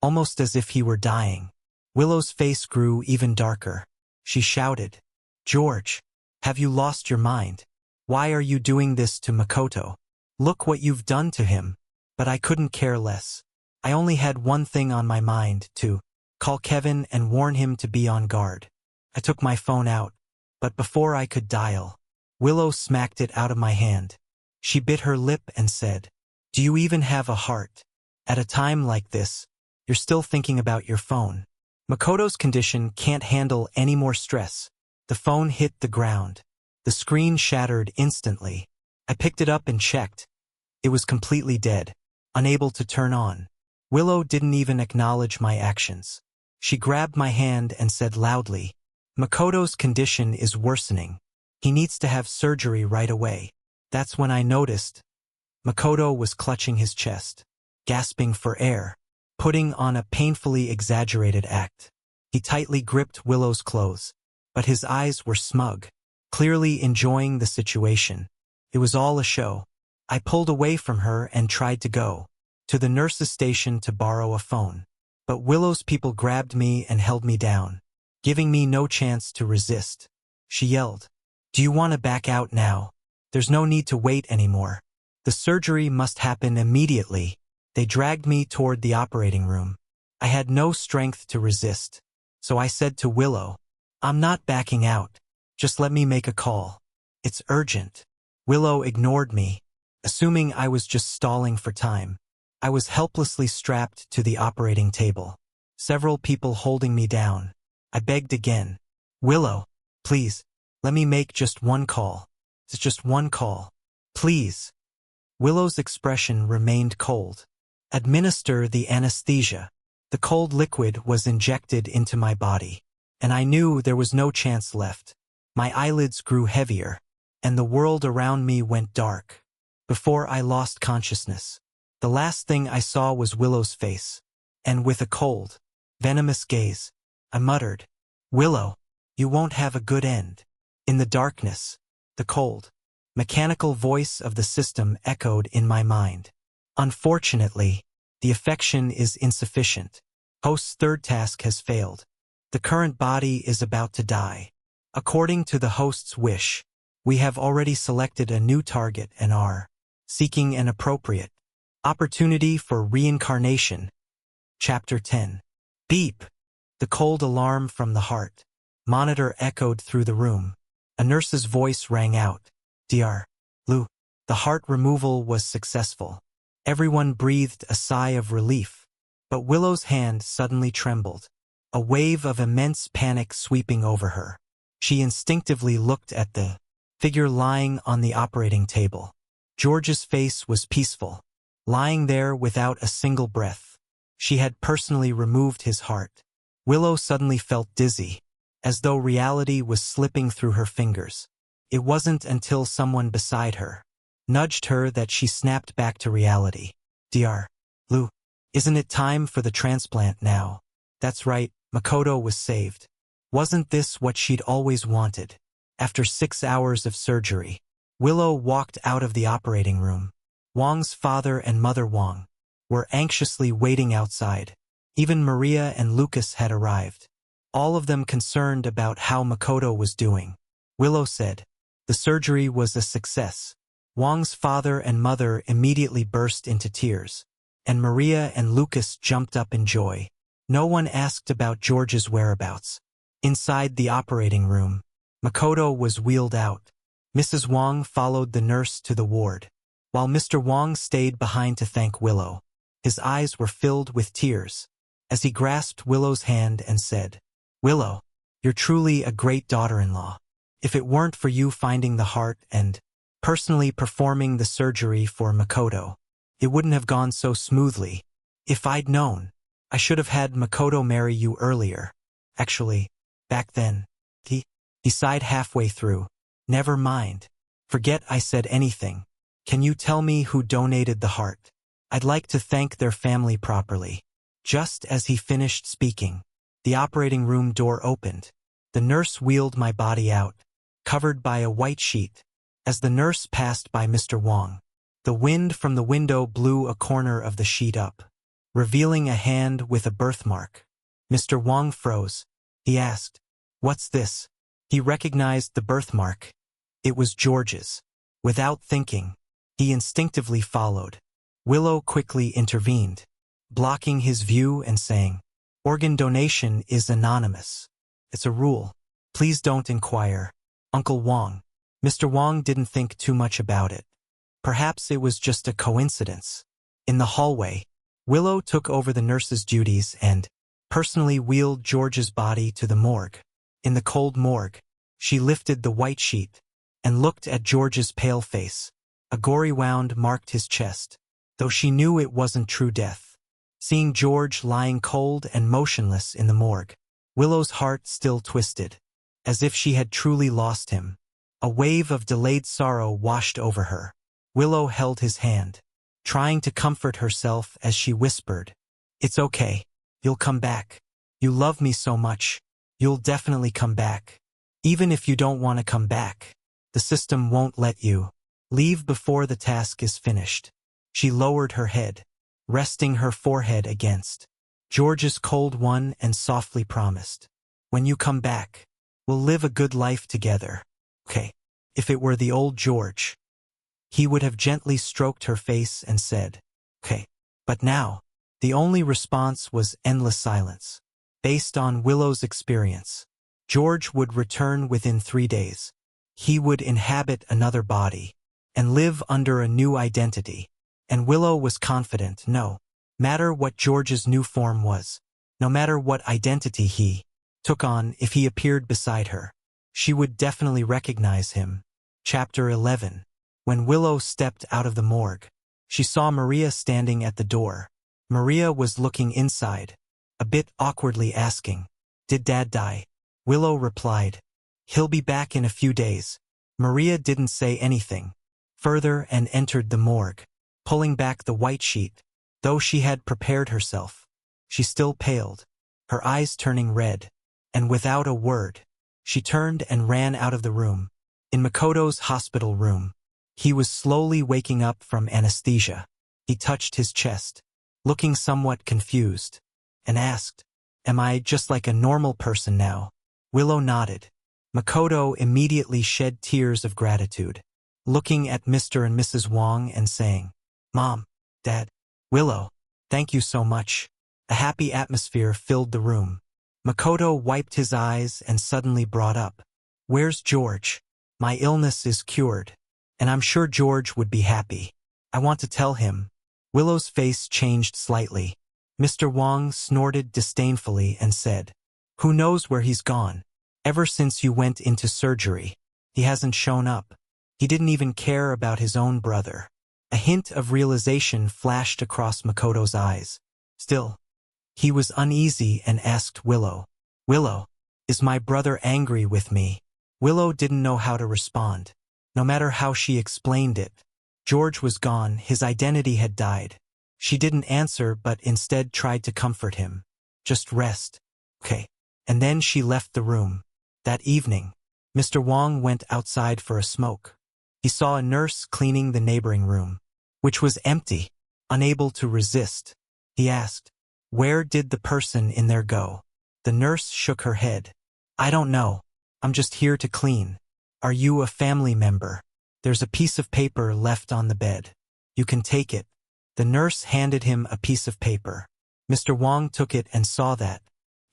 S1: almost as if he were dying. Willow's face grew even darker. She shouted, "George, have you lost your mind? Why are you doing this to Makoto? Look what you've done to him." But I couldn't care less. I only had one thing on my mind, to call Kevin and warn him to be on guard. I took my phone out, but before I could dial, Willow smacked it out of my hand. She bit her lip and said, "Do you even have a heart? At a time like this, you're still thinking about your phone." Makoto's condition can't handle any more stress. The phone hit the ground. The screen shattered instantly. I picked it up and checked. It was completely dead, unable to turn on. Willow didn't even acknowledge my actions. She grabbed my hand and said loudly, "Makoto's condition is worsening. He needs to have surgery right away." That's when I noticed Makoto was clutching his chest, gasping for air, putting on a painfully exaggerated act. He tightly gripped Willow's clothes, but his eyes were smug, clearly enjoying the situation. It was all a show. I pulled away from her and tried to go to the nurse's station to borrow a phone. But Willow's people grabbed me and held me down, giving me no chance to resist. She yelled, "Do you want to back out now? There's no need to wait anymore. The surgery must happen immediately." They dragged me toward the operating room. I had no strength to resist, so I said to Willow, "I'm not backing out. Just let me make a call. It's urgent." Willow ignored me, assuming I was just stalling for time. I was helplessly strapped to the operating table, several people holding me down. I begged again, "Willow, Please, let me make just one call. It's just one call. Please. Willow's expression remained cold. Administer the anesthesia. The cold liquid was injected into my body, and I knew there was no chance left. My eyelids grew heavier, and the world around me went dark. Before I lost consciousness, the last thing I saw was Willow's face, and with a cold, venomous gaze, I muttered, "Willow, you won't have a good end." In the darkness, the cold, mechanical voice of the system echoed in my mind. Unfortunately, the affection is insufficient. Host's third task has failed. The current body is about to die. According to the host's wish, we have already selected a new target and are seeking an appropriate opportunity for reincarnation. Chapter 10. Beep! The cold alarm from the heart monitor echoed through the room. A nurse's voice rang out. Dr. Lu. The heart removal was successful. Everyone breathed a sigh of relief, but Willow's hand suddenly trembled, a wave of immense panic sweeping over her. She instinctively looked at the figure lying on the operating table. George's face was peaceful, lying there without a single breath. She had personally removed his heart. Willow suddenly felt dizzy, as though reality was slipping through her fingers. It wasn't until someone beside her nudged her that she snapped back to reality. Dr. Lu, isn't it time for the transplant now? That's right, Makoto was saved. Wasn't this what she'd always wanted? After 6 hours of surgery, Willow walked out of the operating room. Wang's father and mother Wang were anxiously waiting outside. Even Maria and Lucas had arrived, all of them concerned about how Makoto was doing. Willow said, "The surgery was a success." Wang's father and mother immediately burst into tears, and Maria and Lucas jumped up in joy. No one asked about George's whereabouts. Inside the operating room, Makoto was wheeled out. Mrs. Wang followed the nurse to the ward, while Mr. Wang stayed behind to thank Willow. His eyes were filled with tears as he grasped Willow's hand and said, "Willow, you're truly a great daughter-in-law. If it weren't for you finding the heart and personally performing the surgery for Makoto, it wouldn't have gone so smoothly. If I'd known, I should have had Makoto marry you earlier. Actually, back then." He sighed halfway through. "Never mind. Forget I said anything. Can you tell me who donated the heart? I'd like to thank their family properly." Just as he finished speaking, the operating room door opened. The nurse wheeled my body out, covered by a white sheet. As the nurse passed by Mr. Wang, the wind from the window blew a corner of the sheet up, revealing a hand with a birthmark. Mr. Wang froze. He asked, "What's this?" He recognized the birthmark. It was George's. Without thinking, he instinctively followed. Willow quickly intervened, blocking his view and saying, "Organ donation is anonymous. It's a rule. Please don't inquire, Uncle Wang." Mr. Wang didn't think too much about it. Perhaps it was just a coincidence. In the hallway, Willow took over the nurse's duties and personally wheeled George's body to the morgue. In the cold morgue, she lifted the white sheet and looked at George's pale face. A gory wound marked his chest, though she knew it wasn't true death. Seeing George lying cold and motionless in the morgue, Willow's heart still twisted, as if she had truly lost him. A wave of delayed sorrow washed over her. Willow held his hand, trying to comfort herself as she whispered, "It's okay. You'll come back. You love me so much. You'll definitely come back. Even if you don't want to come back, the system won't let you leave before the task is finished." She lowered her head, resting her forehead against George's cold one and softly promised, "When you come back, we'll live a good life together." Okay. If it were the old George, he would have gently stroked her face and said, "Okay." But now, the only response was endless silence. Based on Willow's experience, George would return within 3 days. He would inhabit another body and live under a new identity. And Willow was confident no matter what George's new form was, no matter what identity he took on if he appeared beside her, She would definitely recognize him. Chapter 11. When Willow stepped out of the morgue, she saw Maria standing at the door. Maria was looking inside, a bit awkwardly asking, "Did Dad die?" Willow replied, "He'll be back in a few days." Maria didn't say anything further and entered the morgue, pulling back the white sheet. Though she had prepared herself, she still paled, her eyes turning red, and without a word, she turned and ran out of the room. In Makoto's hospital room, he was slowly waking up from anesthesia. He touched his chest, looking somewhat confused, and asked, "Am I just like a normal person now?" Willow nodded. Makoto immediately shed tears of gratitude, looking at Mr. and Mrs. Wong and saying, "Mom, Dad, Willow, thank you so much." A happy atmosphere filled the room. Makoto wiped his eyes and suddenly brought up, "Where's George? My illness is cured, and I'm sure George would be happy. I want to tell him." Willow's face changed slightly. Mr. Wong snorted disdainfully and said, "Who knows where he's gone? Ever since you went into surgery, he hasn't shown up. He didn't even care about his own brother." A hint of realization flashed across Makoto's eyes. Still, he was uneasy and asked Willow, "Willow, is my brother angry with me?" Willow didn't know how to respond. No matter how she explained it, George was gone, his identity had died. She didn't answer but instead tried to comfort him. "Just rest, okay?" And then she left the room. That evening, Mr. Wong went outside for a smoke. He saw a nurse cleaning the neighboring room, which was empty. Unable to resist, he asked, "Where did the person in there go?" The nurse shook her head. "I don't know. I'm just here to clean." "Are you a family member? There's a piece of paper left on the bed. You can take it." The nurse handed him a piece of paper. Mr. Wong took it and saw that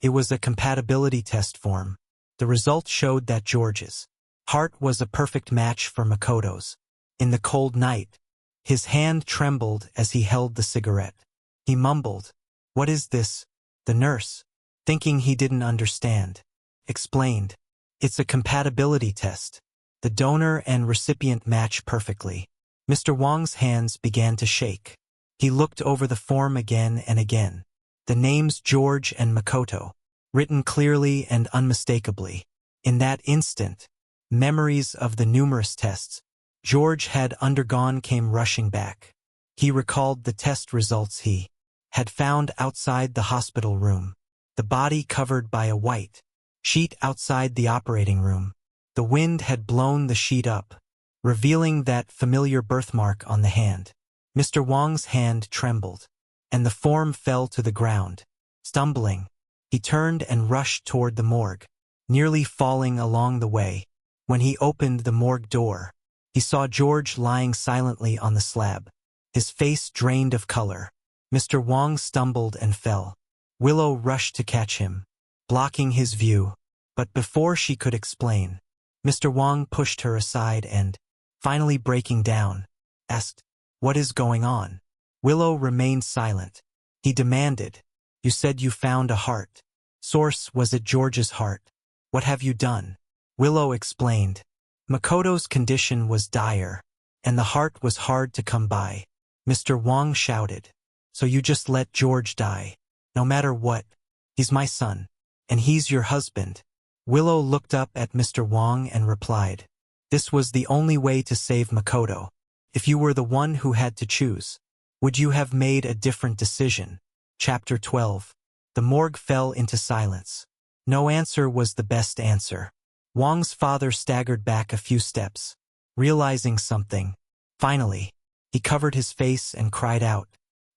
S1: it was a compatibility test form. The result showed that George's heart was a perfect match for Makoto's. In the cold night, his hand trembled as he held the cigarette. He mumbled, "What is this?" The nurse, thinking he didn't understand, explained, "It's a compatibility test. The donor and recipient match perfectly." Mr. Wong's hands began to shake. He looked over the form again and again. The names George and Makoto, written clearly and unmistakably. In that instant, memories of the numerous tests George had undergone came rushing back. He recalled the test results he had found outside the hospital room. The body covered by a white sheet outside the operating room. The wind had blown the sheet up, revealing that familiar birthmark on the hand. Mr. Wong's hand trembled, and the form fell to the ground. Stumbling, he turned and rushed toward the morgue, nearly falling along the way. When he opened the morgue door, he saw George lying silently on the slab, his face drained of color. Mr. Wong stumbled and fell. Willow rushed to catch him, blocking his view. But before she could explain, Mr. Wong pushed her aside and, finally breaking down, asked, "What is going on?" Willow remained silent. He demanded, "You said you found a heart. Source, was it George's heart? What have you done?" Willow explained. Makoto's condition was dire, and the heart was hard to come by. Mr. Wong shouted, "So you just let George die? No matter what, he's my son, and he's your husband." Willow looked up at Mr. Wong and replied, "This was the only way to save Makoto. If you were the one who had to choose, would you have made a different decision?" Chapter 12. The morgue fell into silence. No answer was the best answer. Wong's father staggered back a few steps, realizing something. Finally, he covered his face and cried out,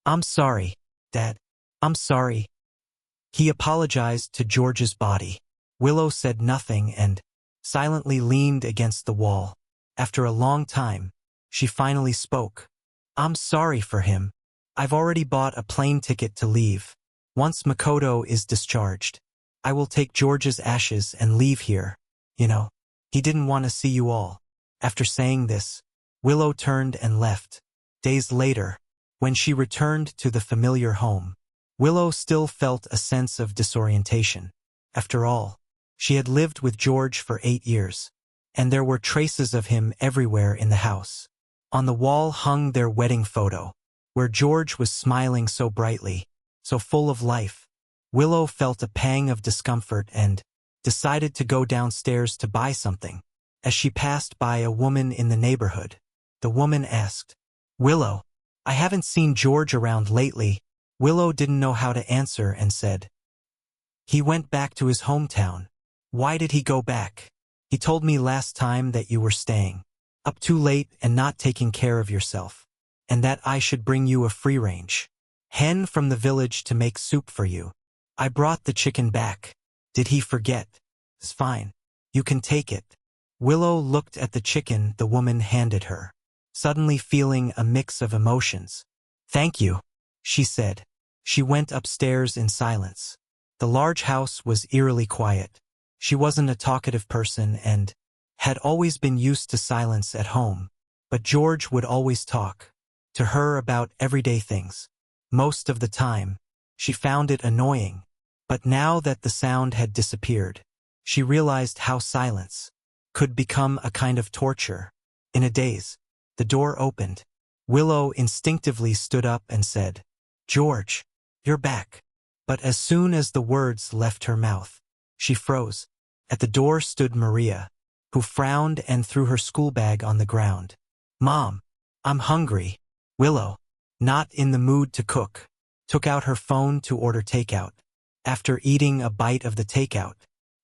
S1: "I'm sorry, Dad. I'm sorry." He apologized to George's body. Willow said nothing and silently leaned against the wall. After a long time, she finally spoke. "I'm sorry for him. I've already bought a plane ticket to leave. Once Makoto is discharged, I will take George's ashes and leave here. You know, he didn't want to see you all." After saying this, Willow turned and left. Days later, when she returned to the familiar home, Willow still felt a sense of disorientation. After all, She had lived with George for 8 years, and there were traces of him everywhere in the house. On the wall hung their wedding photo, where George was smiling so brightly, so full of life. Willow felt a pang of discomfort and decided to go downstairs to buy something. As she passed by a woman in the neighborhood, the woman asked, "Willow, I haven't seen George around lately." Willow didn't know how to answer and said, "He went back to his hometown." "Why did he go back?" "He told me last time that you were staying up too late and not taking care of yourself, and that I should bring you a free-range hen from the village to make soup for you. I brought the chicken back." "Did he forget?" "It's fine. You can take it." Willow looked at the chicken the woman handed her, suddenly feeling a mix of emotions. "Thank you," she said. She went upstairs in silence. The large house was eerily quiet. She wasn't a talkative person and had always been used to silence at home, but George would always talk to her about everyday things. Most of the time, she found it annoying, but now that the sound had disappeared, she realized how silence could become a kind of torture. In a daze, the door opened. Willow instinctively stood up and said, "George, you're back." But as soon as the words left her mouth, she froze. At the door stood Maria, who frowned and threw her school bag on the ground. "Mom, I'm hungry." Willow, not in the mood to cook, took out her phone to order takeout. After eating a bite of the takeout,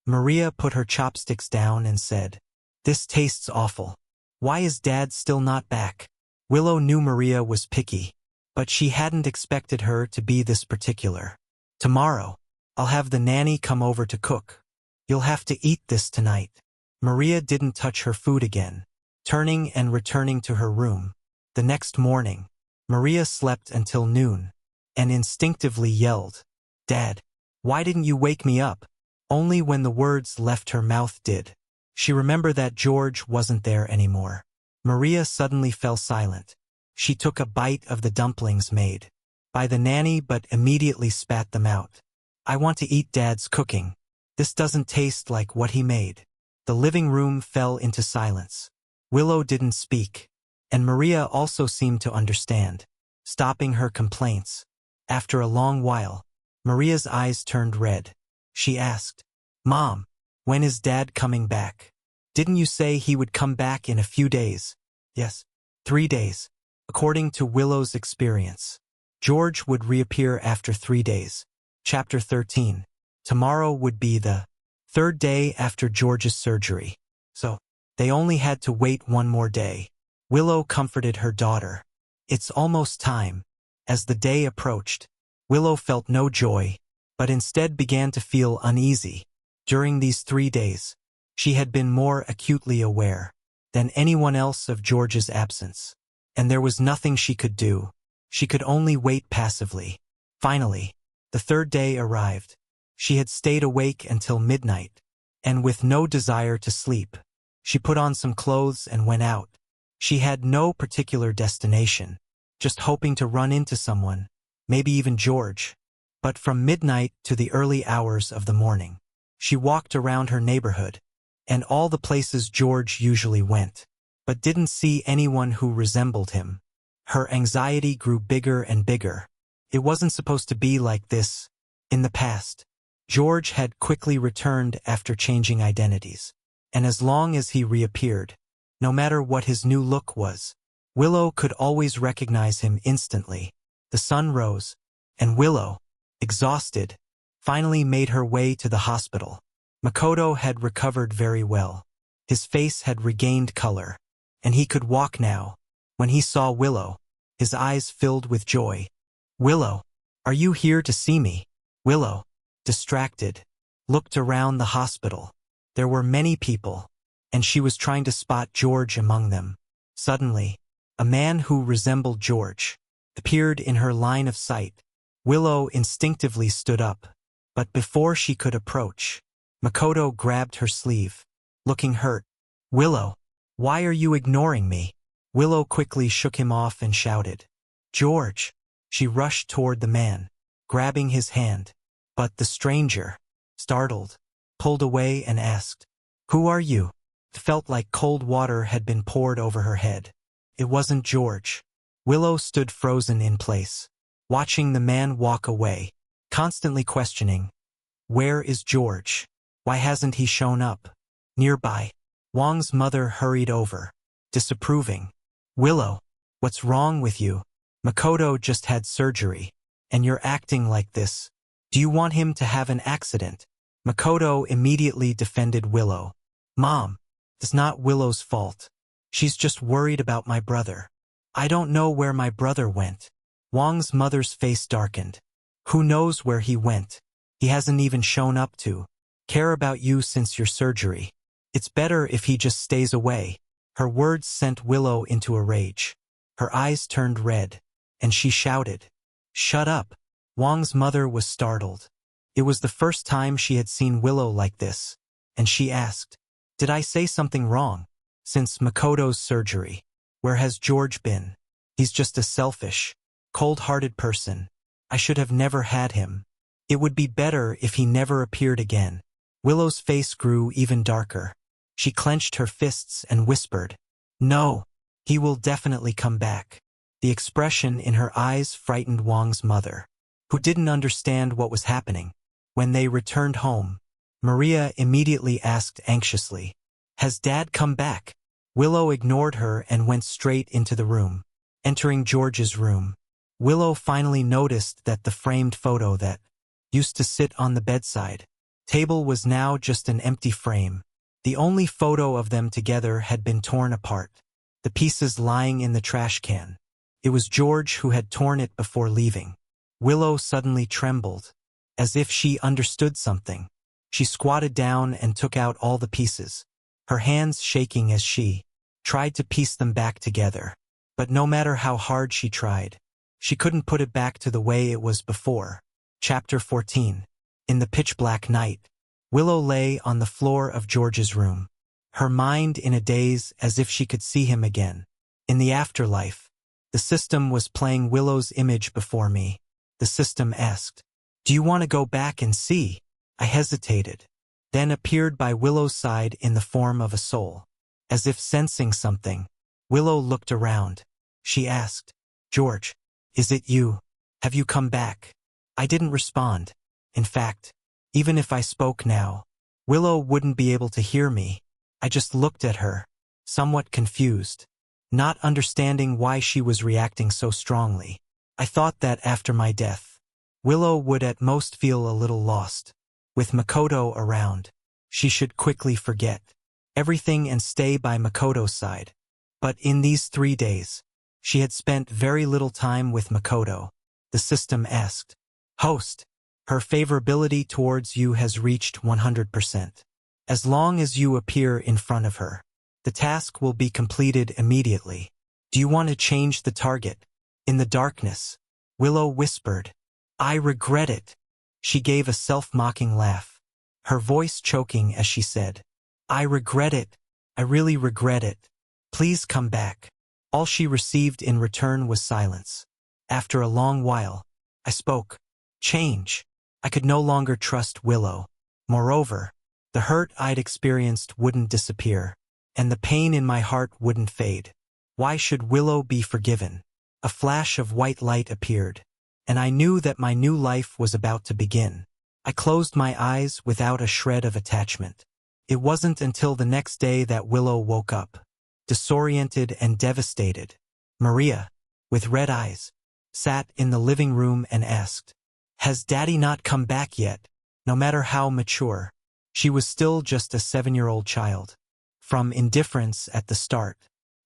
S1: Maria put her chopsticks down and said, "This tastes awful. Why is Dad still not back?" Willow knew Maria was picky, but she hadn't expected her to be this particular. "Tomorrow, I'll have the nanny come over to cook. You'll have to eat this tonight." Maria didn't touch her food again, turning and returning to her room. The next morning, Maria slept until noon, and instinctively yelled, "Dad, why didn't you wake me up?" Only when the words left her mouth did she remember that George wasn't there anymore. Maria suddenly fell silent. She took a bite of the dumplings made by the nanny but immediately spat them out. "I want to eat Dad's cooking. This doesn't taste like what he made." The living room fell into silence. Willow didn't speak, and Maria also seemed to understand, stopping her complaints. After a long while, Maria's eyes turned red. She asked, "Mom, when is Dad coming back? Didn't you say he would come back in a few days?" "Yes, 3 days." According to Willow's experience, George would reappear after 3 days. Chapter 13. Tomorrow would be the 3rd day after George's surgery, so they only had to wait 1 more day. Willow comforted her daughter. "It's almost time." As the day approached, Willow felt no joy, but instead began to feel uneasy. During these 3 days, she had been more acutely aware than anyone else of George's absence, and there was nothing she could do. She could only wait passively. Finally, the 3rd day arrived. She had stayed awake until midnight, and with no desire to sleep, she put on some clothes and went out. She had no particular destination, just hoping to run into someone, maybe even George. But from midnight to the early hours of the morning, she walked around her neighborhood, and all the places George usually went, but didn't see anyone who resembled him. Her anxiety grew bigger and bigger. It wasn't supposed to be like this. In the past, George had quickly returned after changing identities, and as long as he reappeared, no matter what his new look was, Willow could always recognize him instantly. The sun rose, and Willow, exhausted, finally made her way to the hospital. Makoto had recovered very well. His face had regained color, and he could walk now. When he saw Willow, his eyes filled with joy. "Willow, are you here to see me?" Willow, distracted, looked around the hospital. There were many people, and she was trying to spot George among them. Suddenly, a man who resembled George appeared in her line of sight. Willow instinctively stood up, but before she could approach, Makoto grabbed her sleeve, looking hurt. "Willow, why are you ignoring me?" Willow quickly shook him off and shouted, "George!" She rushed toward the man, grabbing his hand, but the stranger, startled, pulled away and asked, "Who are you?" It felt like cold water had been poured over her head. It wasn't George. Willow stood frozen in place, watching the man walk away, constantly questioning, "Where is George? Why hasn't he shown up?" Nearby, Wang's mother hurried over, disapproving. "Willow, what's wrong with you? Makoto just had surgery, and you're acting like this. Do you want him to have an accident?" Makoto immediately defended Willow. "Mom, it's not Willow's fault. She's just worried about my brother. I don't know where my brother went." Wang's mother's face darkened. "Who knows where he went? He hasn't even shown up to care about you since your surgery. It's better if he just stays away." Her words sent Willow into a rage. Her eyes turned red, and she shouted, "Shut up!" Wang's mother was startled. It was the first time she had seen Willow like this, and she asked, "Did I say something wrong? Since Makoto's surgery, where has George been? He's just a selfish, cold-hearted person. I should have never had him. It would be better if he never appeared again." Willow's face grew even darker. She clenched her fists and whispered, "No, he will definitely come back." The expression in her eyes frightened Wang's mother, who didn't understand what was happening. When they returned home, Maria immediately asked anxiously, "Has Dad come back?" Willow ignored her and went straight into the room. Entering George's room, Willow finally noticed that the framed photo that used to sit on the bedside table was now just an empty frame. The only photo of them together had been torn apart, the pieces lying in the trash can. It was George who had torn it before leaving. Willow suddenly trembled, as if she understood something. She squatted down and took out all the pieces, her hands shaking as she tried to piece them back together. But no matter how hard she tried, she couldn't put it back to the way it was before. Chapter 14. In the pitch-black night, Willow lay on the floor of George's room, her mind in a daze as if she could see him again. In the afterlife, the system was playing Willow's image before me. The system asked, "Do you want to go back and see?" I hesitated, then appeared by Willow's side in the form of a soul. As if sensing something, Willow looked around. She asked, "George, is it you? Have you come back?" I didn't respond. In fact, even if I spoke now, Willow wouldn't be able to hear me. I just looked at her, somewhat confused, not understanding why she was reacting so strongly. I thought that after my death, Willow would at most feel a little lost. With Makoto around, she should quickly forget everything and stay by Makoto's side. But in these 3 days, she had spent very little time with Makoto. The system asked, "Host, her favorability towards you has reached 100%. As long as you appear in front of her, the task will be completed immediately. Do you want to change the target?" In the darkness, Willow whispered, "I regret it." She gave a self-mocking laugh, her voice choking as she said, "I regret it. I really regret it. Please come back." All she received in return was silence. After a long while, I spoke. Change. I could no longer trust Willow. Moreover, the hurt I'd experienced wouldn't disappear, and the pain in my heart wouldn't fade. Why should Willow be forgiven? A flash of white light appeared, and I knew that my new life was about to begin. I closed my eyes without a shred of attachment. It wasn't until the next day that Willow woke up, disoriented and devastated. Maria, with red eyes, sat in the living room and asked, "Has Daddy not come back yet?" No matter how mature, she was still just a 7-year-old child. From indifference at the start,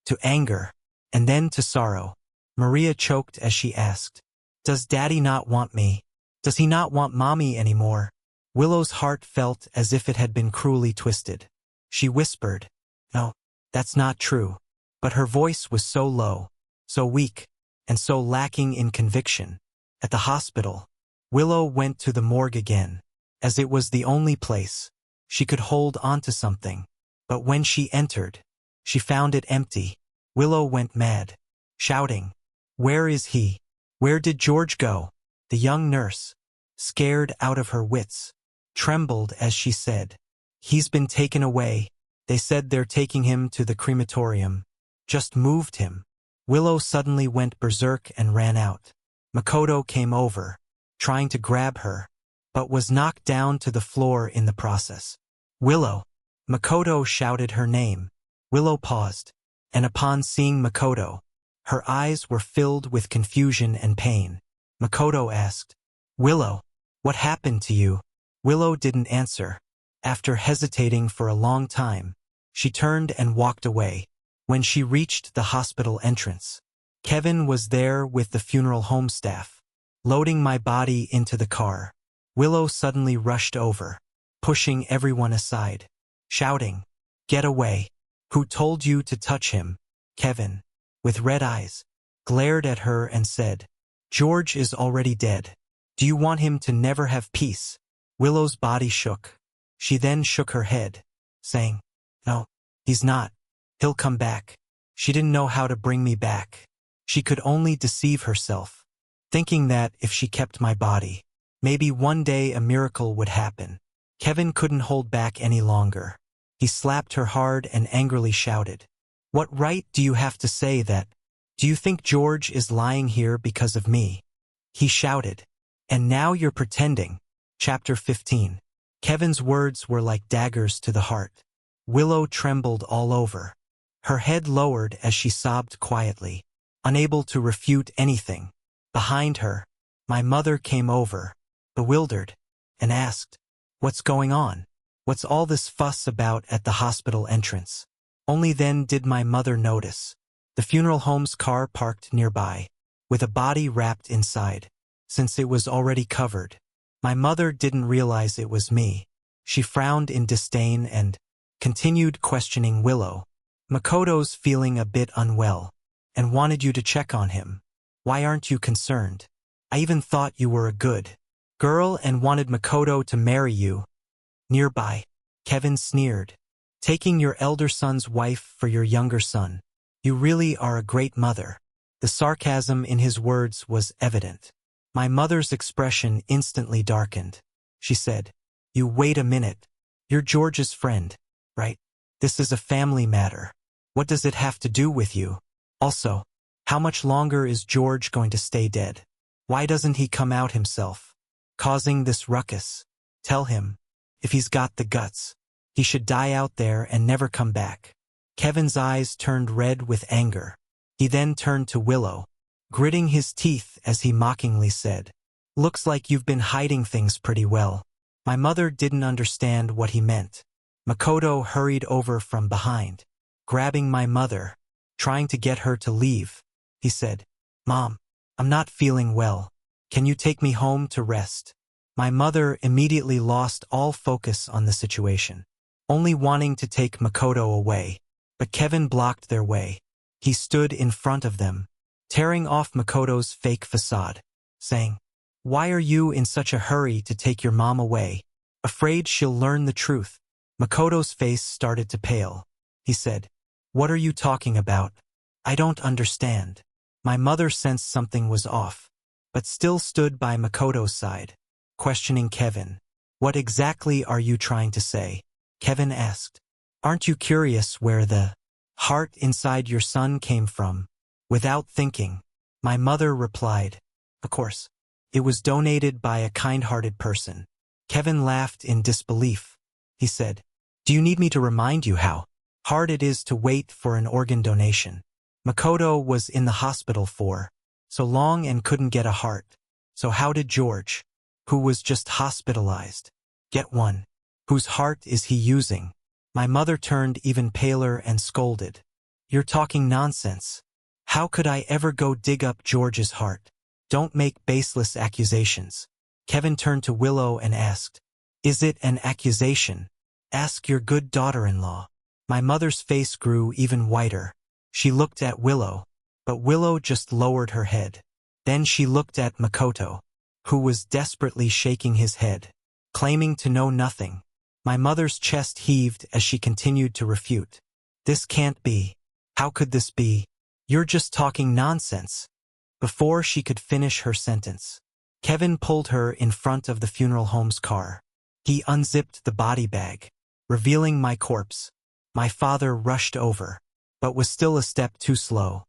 S1: to anger, and then to sorrow, Maria choked as she asked, "Does Daddy not want me? Does he not want Mommy anymore?" Willow's heart felt as if it had been cruelly twisted. She whispered, "No, that's not true." But her voice was so low, so weak, and so lacking in conviction. At the hospital, Willow went to the morgue again, as it was the only place she could hold onto something. But when she entered, she found it empty. Willow went mad, shouting, "Where is he? Where did George go?" The young nurse, scared out of her wits, trembled as she said, He's been taken away. They said they're taking him to the crematorium. Just moved him. Willow suddenly went berserk and ran out. Makoto came over, trying to grab her, but was knocked down to the floor in the process. Willow! Makoto shouted her name. Willow paused, and upon seeing Makoto, her eyes were filled with confusion and pain. Makoto asked, "Willow, what happened to you?" Willow didn't answer. After hesitating for a long time, she turned and walked away. When she reached the hospital entrance, Kevin was there with the funeral home staff, loading my body into the car. Willow suddenly rushed over, pushing everyone aside, shouting, "Get away! Who told you to touch him?" Kevin, with red eyes, glared at her and said, "George is already dead. Do you want him to never have peace?" Willow's body shook. She then shook her head, saying, "No, he's not. He'll come back." She didn't know how to bring me back. She could only deceive herself, thinking that if she kept my body, maybe one day a miracle would happen. Kevin couldn't hold back any longer. He slapped her hard and angrily shouted, "What right do you have to say that? Do you think George is lying here because of me?" He shouted, "And now you're pretending." Chapter 15. Kevin's words were like daggers to the heart. Willow trembled all over. Her head lowered as she sobbed quietly, unable to refute anything. Behind her, my mother came over, bewildered, and asked, "What's going on? What's all this fuss about at the hospital entrance?" Only then did my mother notice the funeral home's car parked nearby, with a body wrapped inside, since it was already covered. My mother didn't realize it was me. She frowned in disdain and continued questioning Willow. "Makoto's feeling a bit unwell, and wanted you to check on him. Why aren't you concerned? I even thought you were a good girl and wanted Makoto to marry you." Nearby, Kevin sneered, "Taking your elder son's wife for your younger son. You really are a great mother." The sarcasm in his words was evident. My mother's expression instantly darkened. She said, "You wait a minute. You're George's friend, right? This is a family matter. What does it have to do with you? Also, how much longer is George going to stay dead? Why doesn't he come out himself, causing this ruckus? Tell him, if he's got the guts, he should die out there and never come back." Kevin's eyes turned red with anger. He then turned to Willow, gritting his teeth as he mockingly said, "Looks like you've been hiding things pretty well." My mother didn't understand what he meant. Makoto hurried over from behind, grabbing my mother, trying to get her to leave. He said, "Mom, I'm not feeling well. Can you take me home to rest?" My mother immediately lost all focus on the situation, only wanting to take Makoto away, but Kevin blocked their way. He stood in front of them, tearing off Makoto's fake facade, saying, "Why are you in such a hurry to take your mom away? Afraid she'll learn the truth?" Makoto's face started to pale. He said, "What are you talking about? I don't understand." My mother sensed something was off, but still stood by Makoto's side, questioning Kevin. "What exactly are you trying to say?" Kevin asked. "Aren't you curious where the heart inside your son came from?" Without thinking, my mother replied, "Of course. It was donated by a kind-hearted person." Kevin laughed in disbelief. He said, "Do you need me to remind you how hard it is to wait for an organ donation? Makoto was in the hospital for so long and couldn't get a heart. So how did George, who was just hospitalized, get one? Whose heart is he using?" My mother turned even paler and scolded, "You're talking nonsense. How could I ever go dig up George's heart? Don't make baseless accusations." Kevin turned to Willow and asked, "Is it an accusation? Ask your good daughter-in-law." My mother's face grew even whiter. She looked at Willow, but Willow just lowered her head. Then she looked at Makoto, who was desperately shaking his head, claiming to know nothing. My mother's chest heaved as she continued to refute. "This can't be. How could this be? You're just talking nonsense." Before she could finish her sentence, Kevin pulled her in front of the funeral home's car. He unzipped the body bag, revealing my corpse. My father rushed over, but was still a step too slow.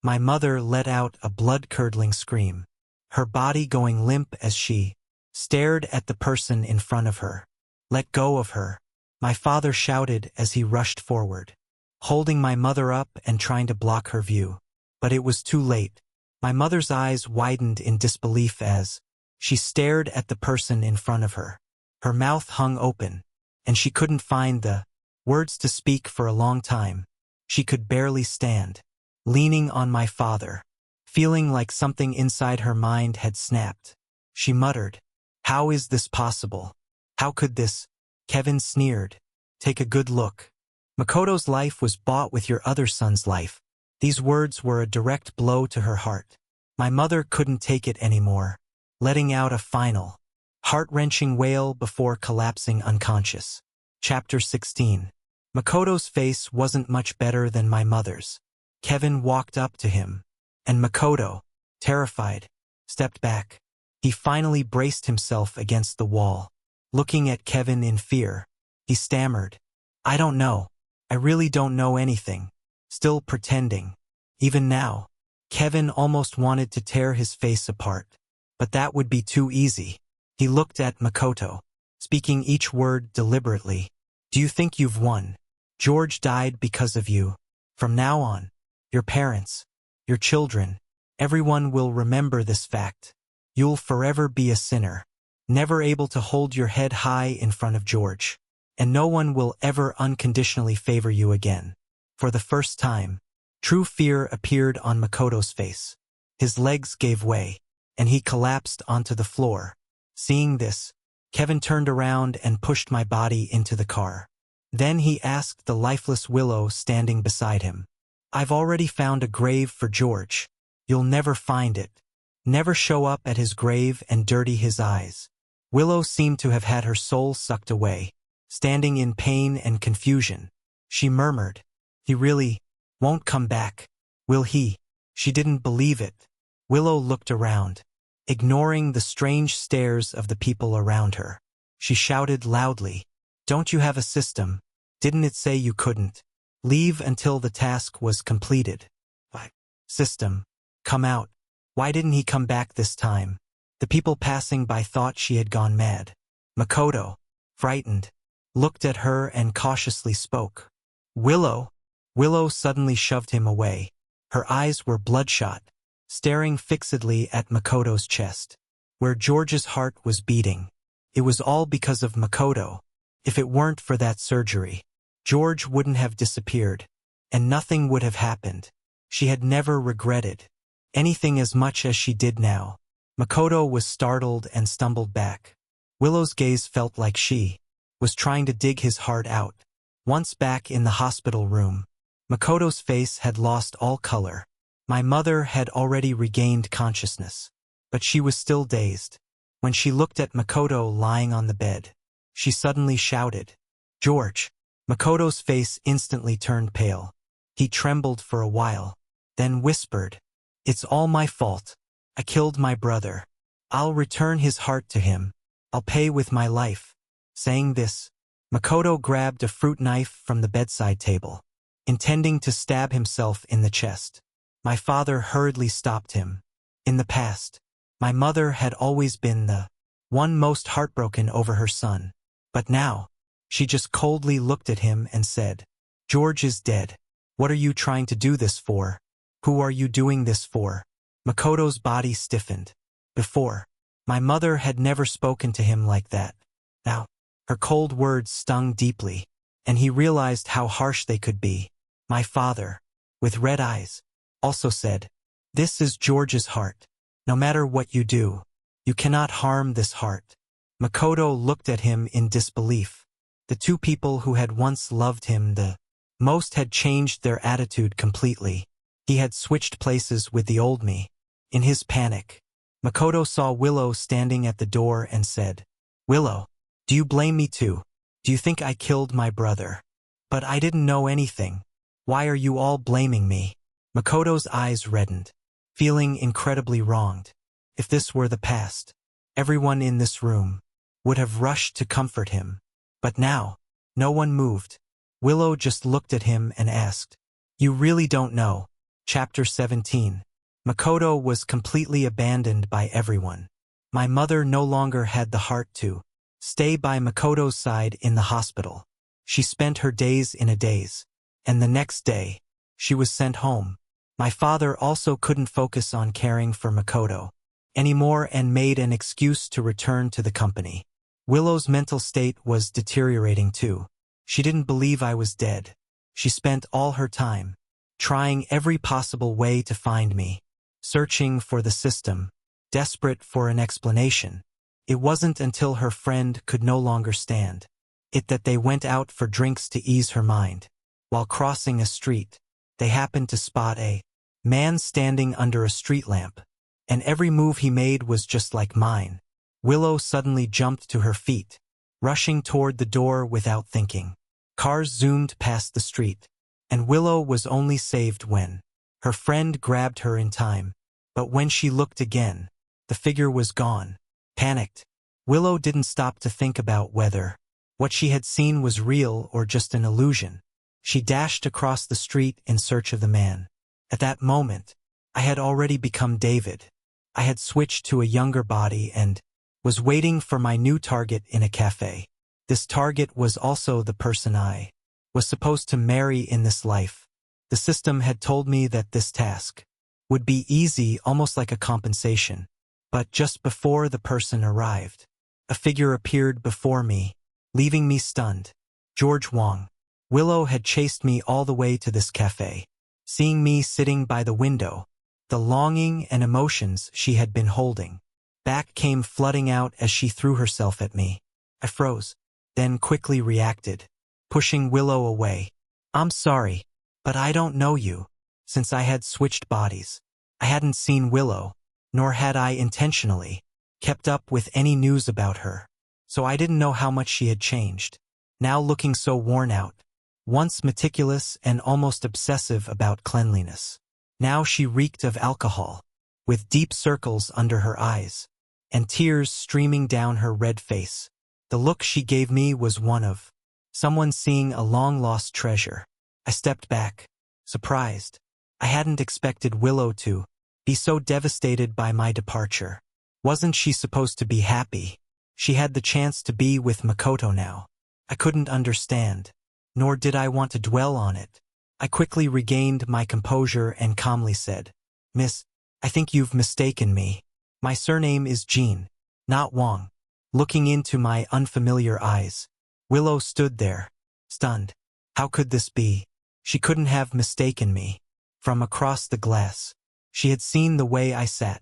S1: My mother let out a blood-curdling scream, her body going limp as she stared at the person in front of her. "Let go of her," my father shouted as he rushed forward, holding my mother up and trying to block her view. But it was too late. My mother's eyes widened in disbelief as she stared at the person in front of her. Her mouth hung open, and she couldn't find the words to speak for a long time. She could barely stand, leaning on my father, feeling like something inside her mind had snapped. She muttered, "How is this possible? How could this?" Kevin sneered. "Take a good look. Makoto's life was bought with your other son's life." These words were a direct blow to her heart. My mother couldn't take it anymore, letting out a final, heart-wrenching wail before collapsing unconscious. Chapter 16. Makoto's face wasn't much better than my mother's. Kevin walked up to him, and Makoto, terrified, stepped back. He finally braced himself against the wall, looking at Kevin in fear. He stammered, "I don't know. I really don't know anything." Still pretending. Even now, Kevin almost wanted to tear his face apart. But that would be too easy. He looked at Makoto, speaking each word deliberately. "Do you think you've won? George died because of you. From now on, your parents, your children, everyone will remember this fact. You'll forever be a sinner, never able to hold your head high in front of George. And no one will ever unconditionally favor you again." For the first time, true fear appeared on Makoto's face. His legs gave way, and he collapsed onto the floor. Seeing this, Kevin turned around and pushed my body into the car. Then he asked the lifeless Willow standing beside him, "I've already found a grave for George. You'll never find it. Never show up at his grave and dirty his eyes." Willow seemed to have had her soul sucked away, standing in pain and confusion. She murmured, "He really won't come back, will he?" She didn't believe it. Willow looked around, ignoring the strange stares of the people around her. She shouted loudly, "Don't you have a system? Didn't it say you couldn't leave until the task was completed?" System. Come out. Why didn't he come back this time? The people passing by thought she had gone mad. Makoto, frightened, looked at her and cautiously spoke. "Willow." Willow suddenly shoved him away. Her eyes were bloodshot, staring fixedly at Makoto's chest, where George's heart was beating. It was all because of Makoto. If it weren't for that surgery, George wouldn't have disappeared, and nothing would have happened. She had never regretted anything as much as she did now. Makoto was startled and stumbled back. Willow's gaze felt like she was trying to dig his heart out. Once back in the hospital room, Makoto's face had lost all color. My mother had already regained consciousness, but she was still dazed. When she looked at Makoto lying on the bed, she suddenly shouted, "George!" Makoto's face instantly turned pale. He trembled for a while, then whispered, "It's all my fault. I killed my brother. I'll return his heart to him. I'll pay with my life." Saying this, Makoto grabbed a fruit knife from the bedside table, intending to stab himself in the chest. My father hurriedly stopped him. In the past, my mother had always been the one most heartbroken over her son. But now, she just coldly looked at him and said, "George is dead. What are you trying to do this for? Who are you doing this for?" Makoto's body stiffened. Before, my mother had never spoken to him like that. Now, her cold words stung deeply, and he realized how harsh they could be. My father, with red eyes, also said, "This is George's heart. No matter what you do, you cannot harm this heart." Makoto looked at him in disbelief. The two people who had once loved him the most had changed their attitude completely. He had switched places with the old me. In his panic, Makoto saw Willow standing at the door and said, "Willow, do you blame me too? Do you think I killed my brother? But I didn't know anything. Why are you all blaming me?" Makoto's eyes reddened, feeling incredibly wronged. If this were the past, everyone in this room would have rushed to comfort him. But now, No one moved. Willow just looked at him and asked, "You really don't know?" Chapter 17. Makoto was completely abandoned by everyone. My mother no longer had the heart to stay by Makoto's side in the hospital. She spent her days in a daze, and the next day, she was sent home. My father also couldn't focus on caring for Makoto anymore and made an excuse to return to the company. Willow's mental state was deteriorating too. She didn't believe I was dead. She spent all her time trying every possible way to find me, searching for the system, desperate for an explanation. It wasn't until her friend could no longer stand it that they went out for drinks to ease her mind. While crossing a street, they happened to spot a man standing under a street lamp, and every move he made was just like mine. Willow suddenly jumped to her feet, rushing toward the door without thinking. Cars zoomed past the street, and Willow was only saved when her friend grabbed her in time. But when she looked again, the figure was gone. Panicked, Willow didn't stop to think about whether what she had seen was real or just an illusion. She dashed across the street in search of the man. At that moment, I had already become David. I had switched to a younger body and was waiting for my new target in a cafe. This target was also the person I was supposed to marry in this life. The system had told me that this task would be easy, almost like a compensation. But just before the person arrived, a figure appeared before me, leaving me stunned. George Wong. Willow had chased me all the way to this cafe. Seeing me sitting by the window, the longing and emotions she had been holding back came flooding out as she threw herself at me. I froze, then quickly reacted, pushing Willow away. "I'm sorry, but I don't know you." Since I had switched bodies, I hadn't seen Willow, nor had I intentionally kept up with any news about her. So I didn't know how much she had changed. Now looking so worn out, once meticulous and almost obsessive about cleanliness. Now she reeked of alcohol, with deep circles under her eyes, and tears streaming down her red face. The look she gave me was one of someone seeing a long-lost treasure. I stepped back, surprised. I hadn't expected Willow to be so devastated by my departure. Wasn't she supposed to be happy? She had the chance to be with Makoto now. I couldn't understand, nor did I want to dwell on it. I quickly regained my composure and calmly said, "Miss, I think you've mistaken me. My surname is Jean, not Wong." Looking into my unfamiliar eyes, Willow stood there, stunned. How could this be? She couldn't have mistaken me. From across the glass, she had seen the way I sat,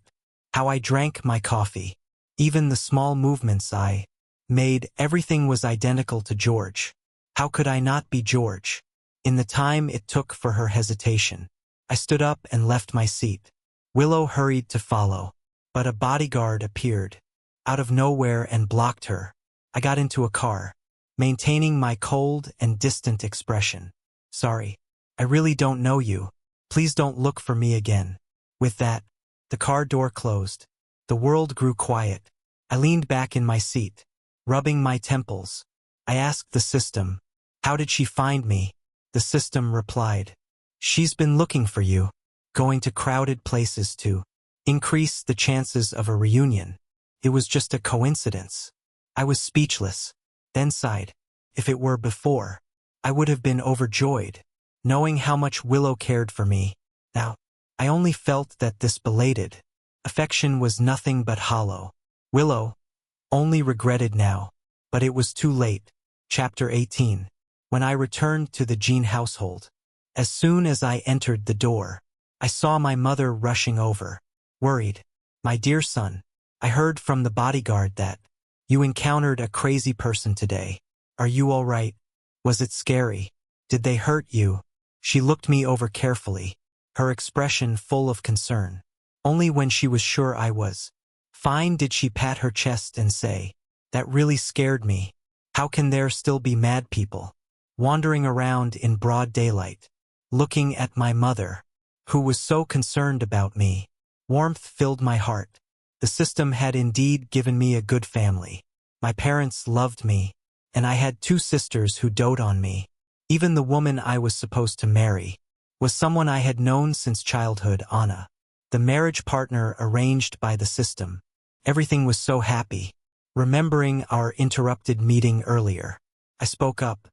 S1: how I drank my coffee, even the small movements I made. Everything was identical to George. How could I not be George? In the time it took for her hesitation, I stood up and left my seat. Willow hurried to follow, but a bodyguard appeared out of nowhere and blocked her. I got into a car, maintaining my cold and distant expression. "Sorry, I really don't know you. Please don't look for me again." With that, the car door closed. The world grew quiet. I leaned back in my seat, rubbing my temples. I asked the system, "How did she find me?" The system replied, "She's been looking for you, going to crowded places to increase the chances of a reunion." It was just a coincidence. I was speechless, then sighed. If it were before, I would have been overjoyed, knowing how much Willow cared for me. Now, I only felt that this belated affection was nothing but hollow. Willow only regretted now, but it was too late. Chapter 18. When I returned to the Jean household, as soon as I entered the door, I saw my mother rushing over, worried. "My dear son, I heard from the bodyguard that you encountered a crazy person today. Are you all right? Was it scary? Did they hurt you?" She looked me over carefully, her expression full of concern. Only when she was sure I was fine did she pat her chest and say, "That really scared me. How can there still be mad people wandering around in broad daylight?" Looking at my mother, who was so concerned about me, warmth filled my heart. The system had indeed given me a good family. My parents loved me, and I had 2 sisters who doted on me. Even the woman I was supposed to marry was someone I had known since childhood, Anna. The marriage partner arranged by the system. Everything was so happy. Remembering our interrupted meeting earlier, I spoke up.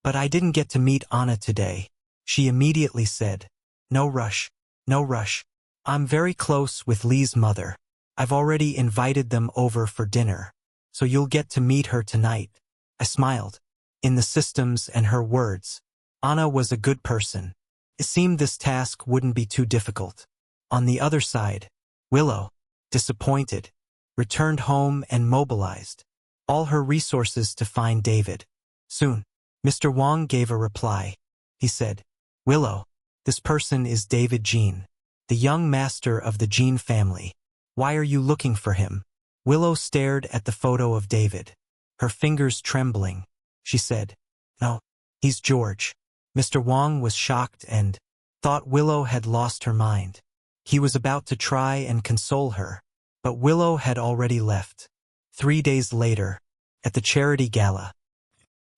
S1: But I didn't get to meet Anna today. She immediately said, "No rush, no rush. I'm very close with Lee's mother. I've already invited them over for dinner, so you'll get to meet her tonight." I smiled. In the systems and her words, Anna was a good person. It seemed this task wouldn't be too difficult. On the other side, Willow, disappointed, returned home and mobilized all her resources to find David. Soon, Mr. Wong gave a reply. He said, "Willow, this person is David Jean, the young master of the Jean family. Why are you looking for him?" Willow stared at the photo of David, her fingers trembling. She said, "No, he's George." Mr. Wong was shocked and thought Willow had lost her mind. He was about to try and console her, but Willow had already left. 3 days later, at the charity gala,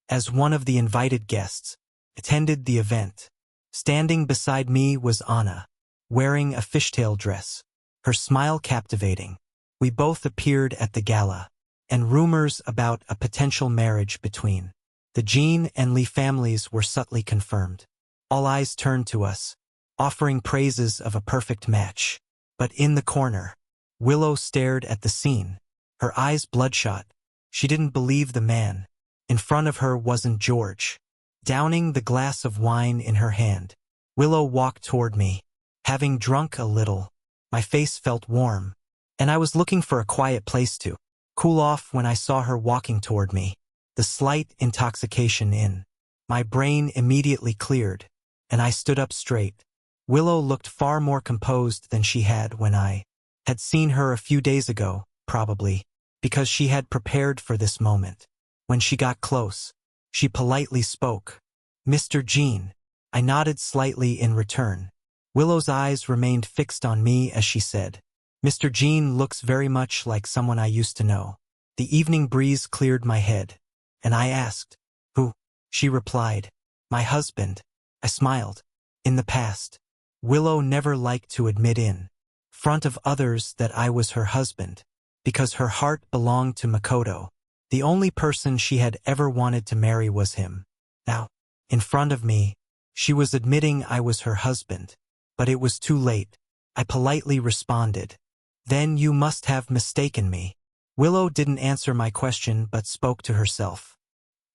S1: as one of the invited guests, attended the event. Standing beside me was Anna, wearing a fishtail dress, her smile captivating. We both appeared at the gala, and rumors about a potential marriage between the Jean and Lee families were subtly confirmed. All eyes turned to us, offering praises of a perfect match. But in the corner, Willow stared at the scene, her eyes bloodshot. She didn't believe the man in front of her wasn't George. Downing the glass of wine in her hand, Willow walked toward me. Having drunk a little, my face felt warm, and I was looking for a quiet place to cool off when I saw her walking toward me. The slight intoxication in my brain immediately cleared, and I stood up straight. Willow looked far more composed than she had when I had seen her a few days ago, probably because she had prepared for this moment. When she got close, she politely spoke. "Mr. Jean." I nodded slightly in return. Willow's eyes remained fixed on me as she said, "Mr. Jean looks very much like someone I used to know." The evening breeze cleared my head, and I asked, "Who?" She replied, "My husband." I smiled. In the past, Willow never liked to admit in front of others that I was her husband, because her heart belonged to Makoto. The only person she had ever wanted to marry was him. Now, in front of me, she was admitting I was her husband. But it was too late. I politely responded, "Then you must have mistaken me." Willow didn't answer my question but spoke to herself.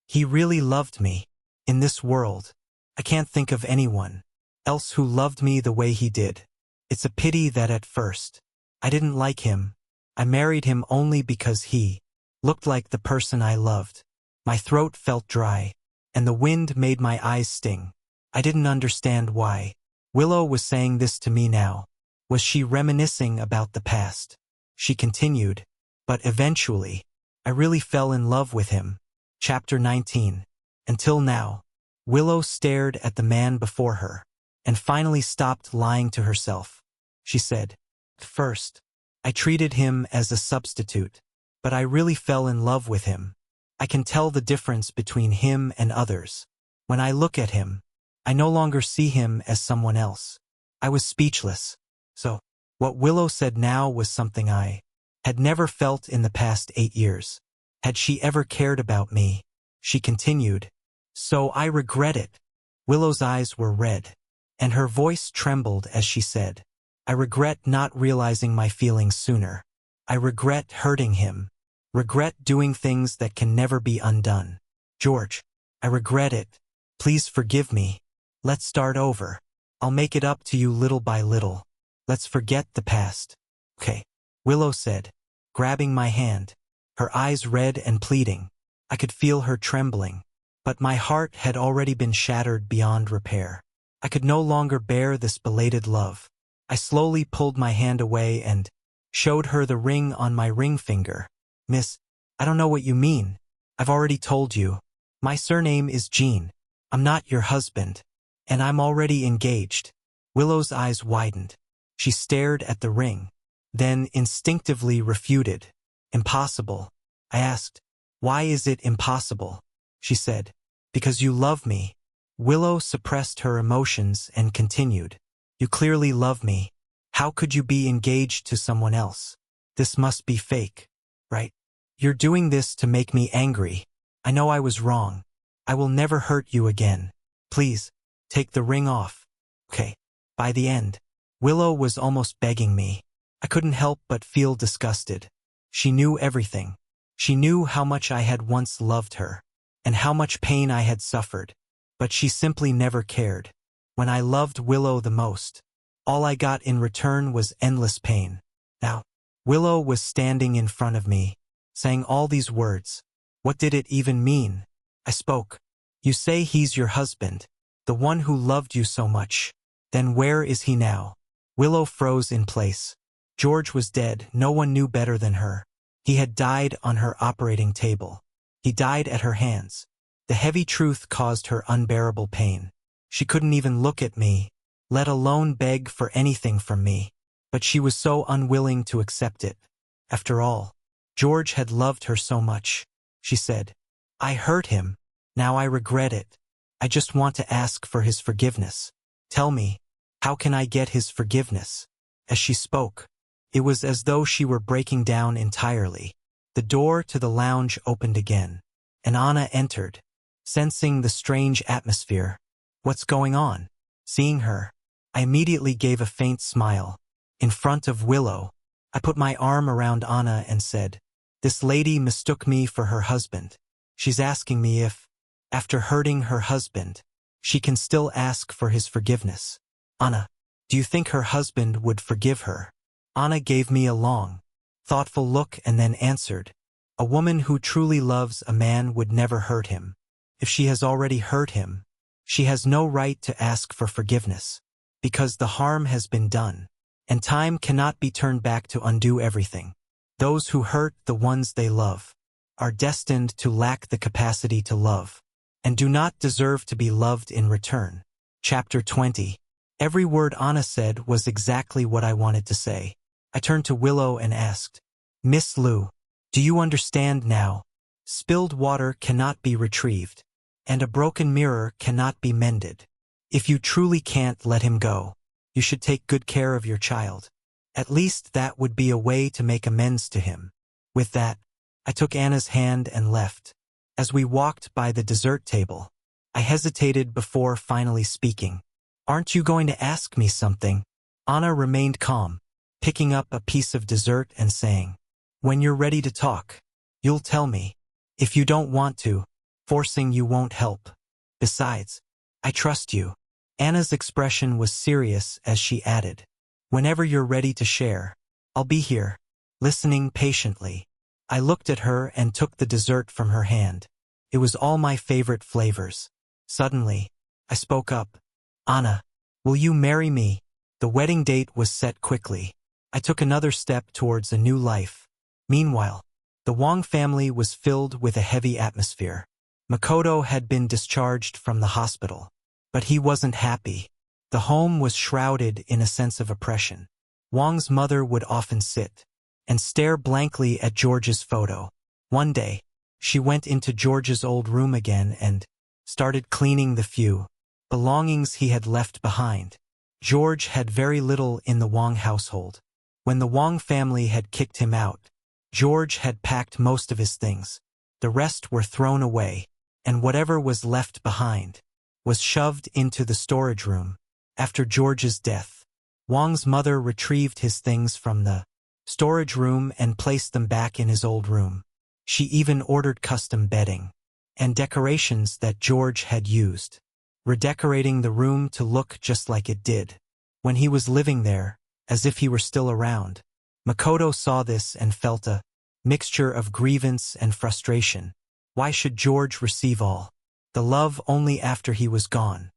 S1: "He really loved me. In this world, I can't think of anyone else who loved me the way he did. It's a pity that at first, I didn't like him. I married him only because he looked like the person I loved." My throat felt dry, and the wind made my eyes sting. I didn't understand why Willow was saying this to me now. Was she reminiscing about the past? She continued, "But eventually, I really fell in love with him." Chapter 19. Until now, Willow stared at the man before her, and finally stopped lying to herself. She said, "First, I treated him as a substitute, but I really fell in love with him. I can tell the difference between him and others. When I look at him, I no longer see him as someone else." I was speechless. So, what Willow said now was something I had never felt in the past 8 years. Had she ever cared about me? She continued, "So I regret it." Willow's eyes were red, and her voice trembled as she said, "I regret not realizing my feelings sooner. I regret hurting him. Regret doing things that can never be undone. George, I regret it. Please forgive me. Let's start over. I'll make it up to you little by little. Let's forget the past." "Okay," Willow said, grabbing my hand, her eyes red and pleading. I could feel her trembling, but my heart had already been shattered beyond repair. I could no longer bear this belated love. I slowly pulled my hand away and showed her the ring on my ring finger. "Miss, I don't know what you mean. I've already told you. My surname is Jean. I'm not your husband. And I'm already engaged." Willow's eyes widened. She stared at the ring, then instinctively refuted. "Impossible." I asked, "Why is it impossible?" she said. Because you love me. Willow suppressed her emotions and continued. You clearly love me. How could you be engaged to someone else? This must be fake, right? You're doing this to make me angry. I know I was wrong. I will never hurt you again. Please, take the ring off. Okay. By the end, Willow was almost begging me. I couldn't help but feel disgusted. She knew everything. She knew how much I had once loved her, and how much pain I had suffered. But she simply never cared. When I loved Willow the most, all I got in return was endless pain. Now, Willow was standing in front of me, saying all these words. What did it even mean? I spoke. You say he's your husband, the one who loved you so much. Then where is he now? Willow froze in place. George was dead. No one knew better than her. He had died on her operating table. He died at her hands. The heavy truth caused her unbearable pain. She couldn't even look at me, let alone beg for anything from me. But she was so unwilling to accept it. After all, George had loved her so much. She said, I hurt him. Now I regret it. I just want to ask for his forgiveness. Tell me, how can I get his forgiveness? As she spoke, it was as though she were breaking down entirely. The door to the lounge opened again, and Anna entered, sensing the strange atmosphere. What's going on? Seeing her, I immediately gave a faint smile. In front of Willow, I put my arm around Anna and said, This lady mistook me for her husband. She's asking me if, after hurting her husband, she can still ask for his forgiveness. Anna, do you think her husband would forgive her? Anna gave me a long, thoughtful look and then answered, A woman who truly loves a man would never hurt him. If she has already hurt him, she has no right to ask for forgiveness, because the harm has been done, and time cannot be turned back to undo everything. Those who hurt the ones they love are destined to lack the capacity to love, and do not deserve to be loved in return. Chapter 20. Every word Anna said was exactly what I wanted to say. I turned to Willow and asked, Miss Lu, do you understand now? Spilled water cannot be retrieved, and a broken mirror cannot be mended. If you truly can't let him go, you should take good care of your child. At least that would be a way to make amends to him. With that, I took Anna's hand and left. As we walked by the dessert table, I hesitated before finally speaking. Aren't you going to ask me something? Anna remained calm, picking up a piece of dessert and saying, When you're ready to talk, you'll tell me. If you don't want to, forcing you won't help. Besides, I trust you. Anna's expression was serious as she added, Whenever you're ready to share, I'll be here, listening patiently. I looked at her and took the dessert from her hand. It was all my favorite flavors. Suddenly, I spoke up. Anna, will you marry me? The wedding date was set quickly. I took another step towards a new life. Meanwhile, the Wang family was filled with a heavy atmosphere. Makoto had been discharged from the hospital, but he wasn't happy. The home was shrouded in a sense of oppression. Wang's mother would often sit and stare blankly at George's photo. One day, she went into George's old room again and started cleaning the few belongings he had left behind. George had very little in the Wang household. When the Wang family had kicked him out, George had packed most of his things. The rest were thrown away, and whatever was left behind was shoved into the storage room. After George's death, Wang's mother retrieved his things from the storage room and placed them back in his old room. She even ordered custom bedding and decorations that George had used, redecorating the room to look just like it did when he was living there, as if he were still around. Makoto saw this and felt a mixture of grievance and frustration. Why should George receive all the love only after he was gone?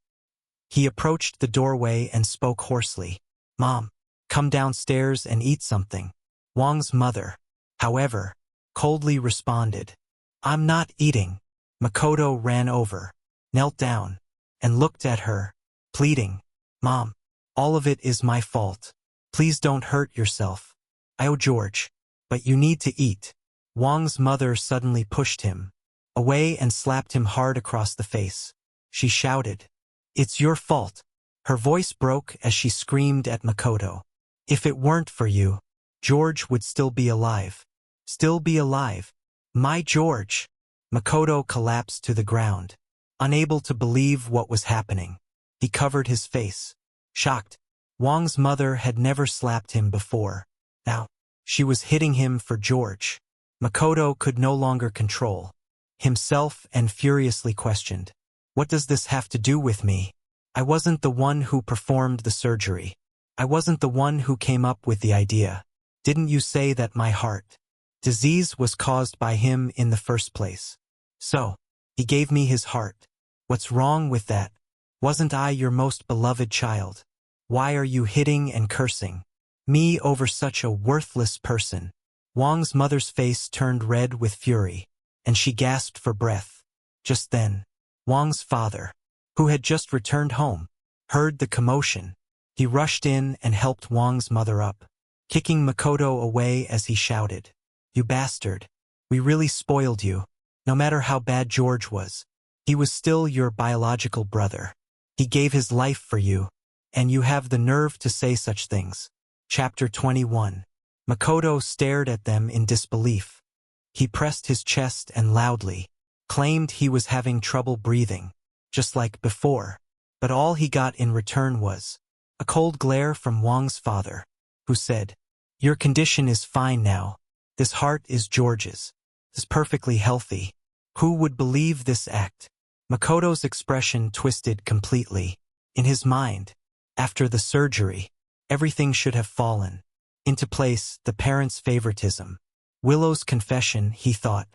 S1: He approached the doorway and spoke hoarsely. Mom, come downstairs and eat something. Wang's mother, however, coldly responded, I'm not eating. Makoto ran over, knelt down, and looked at her, pleading, Mom, all of it is my fault. Please don't hurt yourself. I owe George, but you need to eat. Wang's mother suddenly pushed him away and slapped him hard across the face. She shouted, "It's your fault." Her voice broke as she screamed at Makoto. "If it weren't for you, George would still be alive. Still be alive. My George." Makoto collapsed to the ground, unable to believe what was happening. He covered his face, shocked. Wang's mother had never slapped him before. Now, she was hitting him for George. Makoto could no longer control himself and furiously questioned, "What does this have to do with me? I wasn't the one who performed the surgery. I wasn't the one who came up with the idea. Didn't you say that my heart disease was caused by him in the first place? So, he gave me his heart. What's wrong with that? Wasn't I your most beloved child? Why are you hitting and cursing me over such a worthless person?" Wang's mother's face turned red with fury, and she gasped for breath. Just then, Wang's father, who had just returned home, heard the commotion. He rushed in and helped Wang's mother up, kicking Makoto away as he shouted, "You bastard. We really spoiled you. No matter how bad George was, he was still your biological brother. He gave his life for you, and you have the nerve to say such things." Chapter 21. Makoto stared at them in disbelief. He pressed his chest and loudly claimed he was having trouble breathing, just like before. But all he got in return was a cold glare from Wang's father, who said, "Your condition is fine now. This heart is George's. It's perfectly healthy. Who would believe this act?" Makoto's expression twisted completely. In his mind, after the surgery, everything should have fallen into place. The parents' favoritism, Willow's confession, he thought.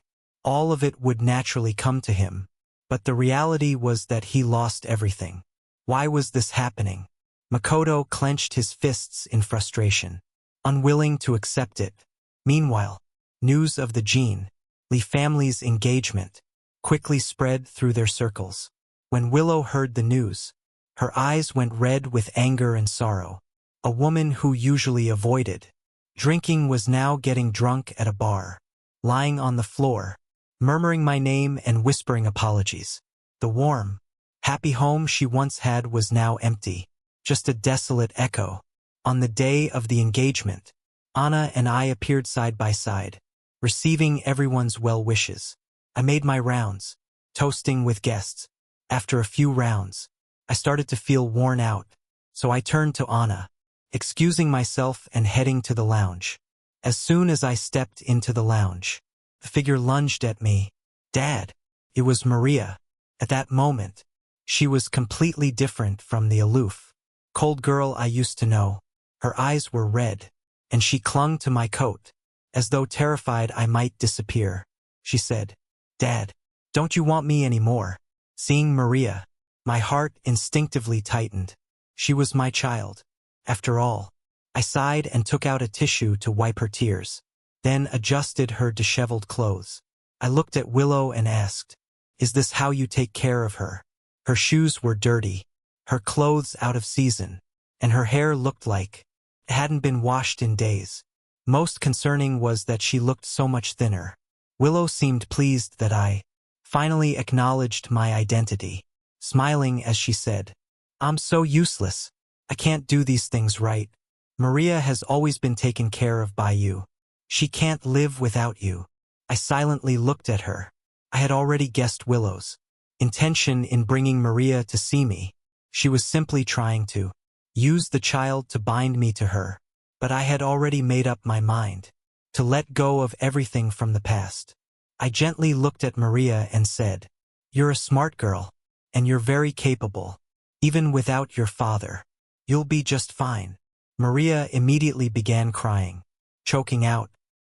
S1: All of it would naturally come to him. But the reality was that he lost everything. Why was this happening? Makoto clenched his fists in frustration, unwilling to accept it. Meanwhile, news of the Lee family's engagement quickly spread through their circles. When Willow heard the news, her eyes went red with anger and sorrow. A woman who usually avoided drinking was now getting drunk at a bar, lying on the floor, murmuring my name and whispering apologies. The warm, happy home she once had was now empty, just a desolate echo. On the day of the engagement, Anna and I appeared side by side, receiving everyone's well wishes. I made my rounds, toasting with guests. After a few rounds, I started to feel worn out, so I turned to Anna, excusing myself and heading to the lounge. As soon as I stepped into the lounge, the figure lunged at me. "Dad." It was Maria. At that moment, she was completely different from the aloof, cold girl I used to know. Her eyes were red, and she clung to my coat, as though terrified I might disappear. She said, "Dad, don't you want me anymore?" Seeing Maria, my heart instinctively tightened. She was my child. After all, I sighed and took out a tissue to wipe her tears, then adjusted her disheveled clothes. I looked at Willow and asked, "Is this how you take care of her?" Her shoes were dirty, her clothes out of season, and her hair looked like it hadn't been washed in days. Most concerning was that she looked so much thinner. Willow seemed pleased that I finally acknowledged my identity, smiling as she said, "I'm so useless. I can't do these things right. Maria has always been taken care of by you. She can't live without you." I silently looked at her. I had already guessed Willow's intention in bringing Maria to see me. She was simply trying to use the child to bind me to her. But I had already made up my mind to let go of everything from the past. I gently looked at Maria and said, "You're a smart girl, and you're very capable. Even without your father, you'll be just fine." Maria immediately began crying, choking out,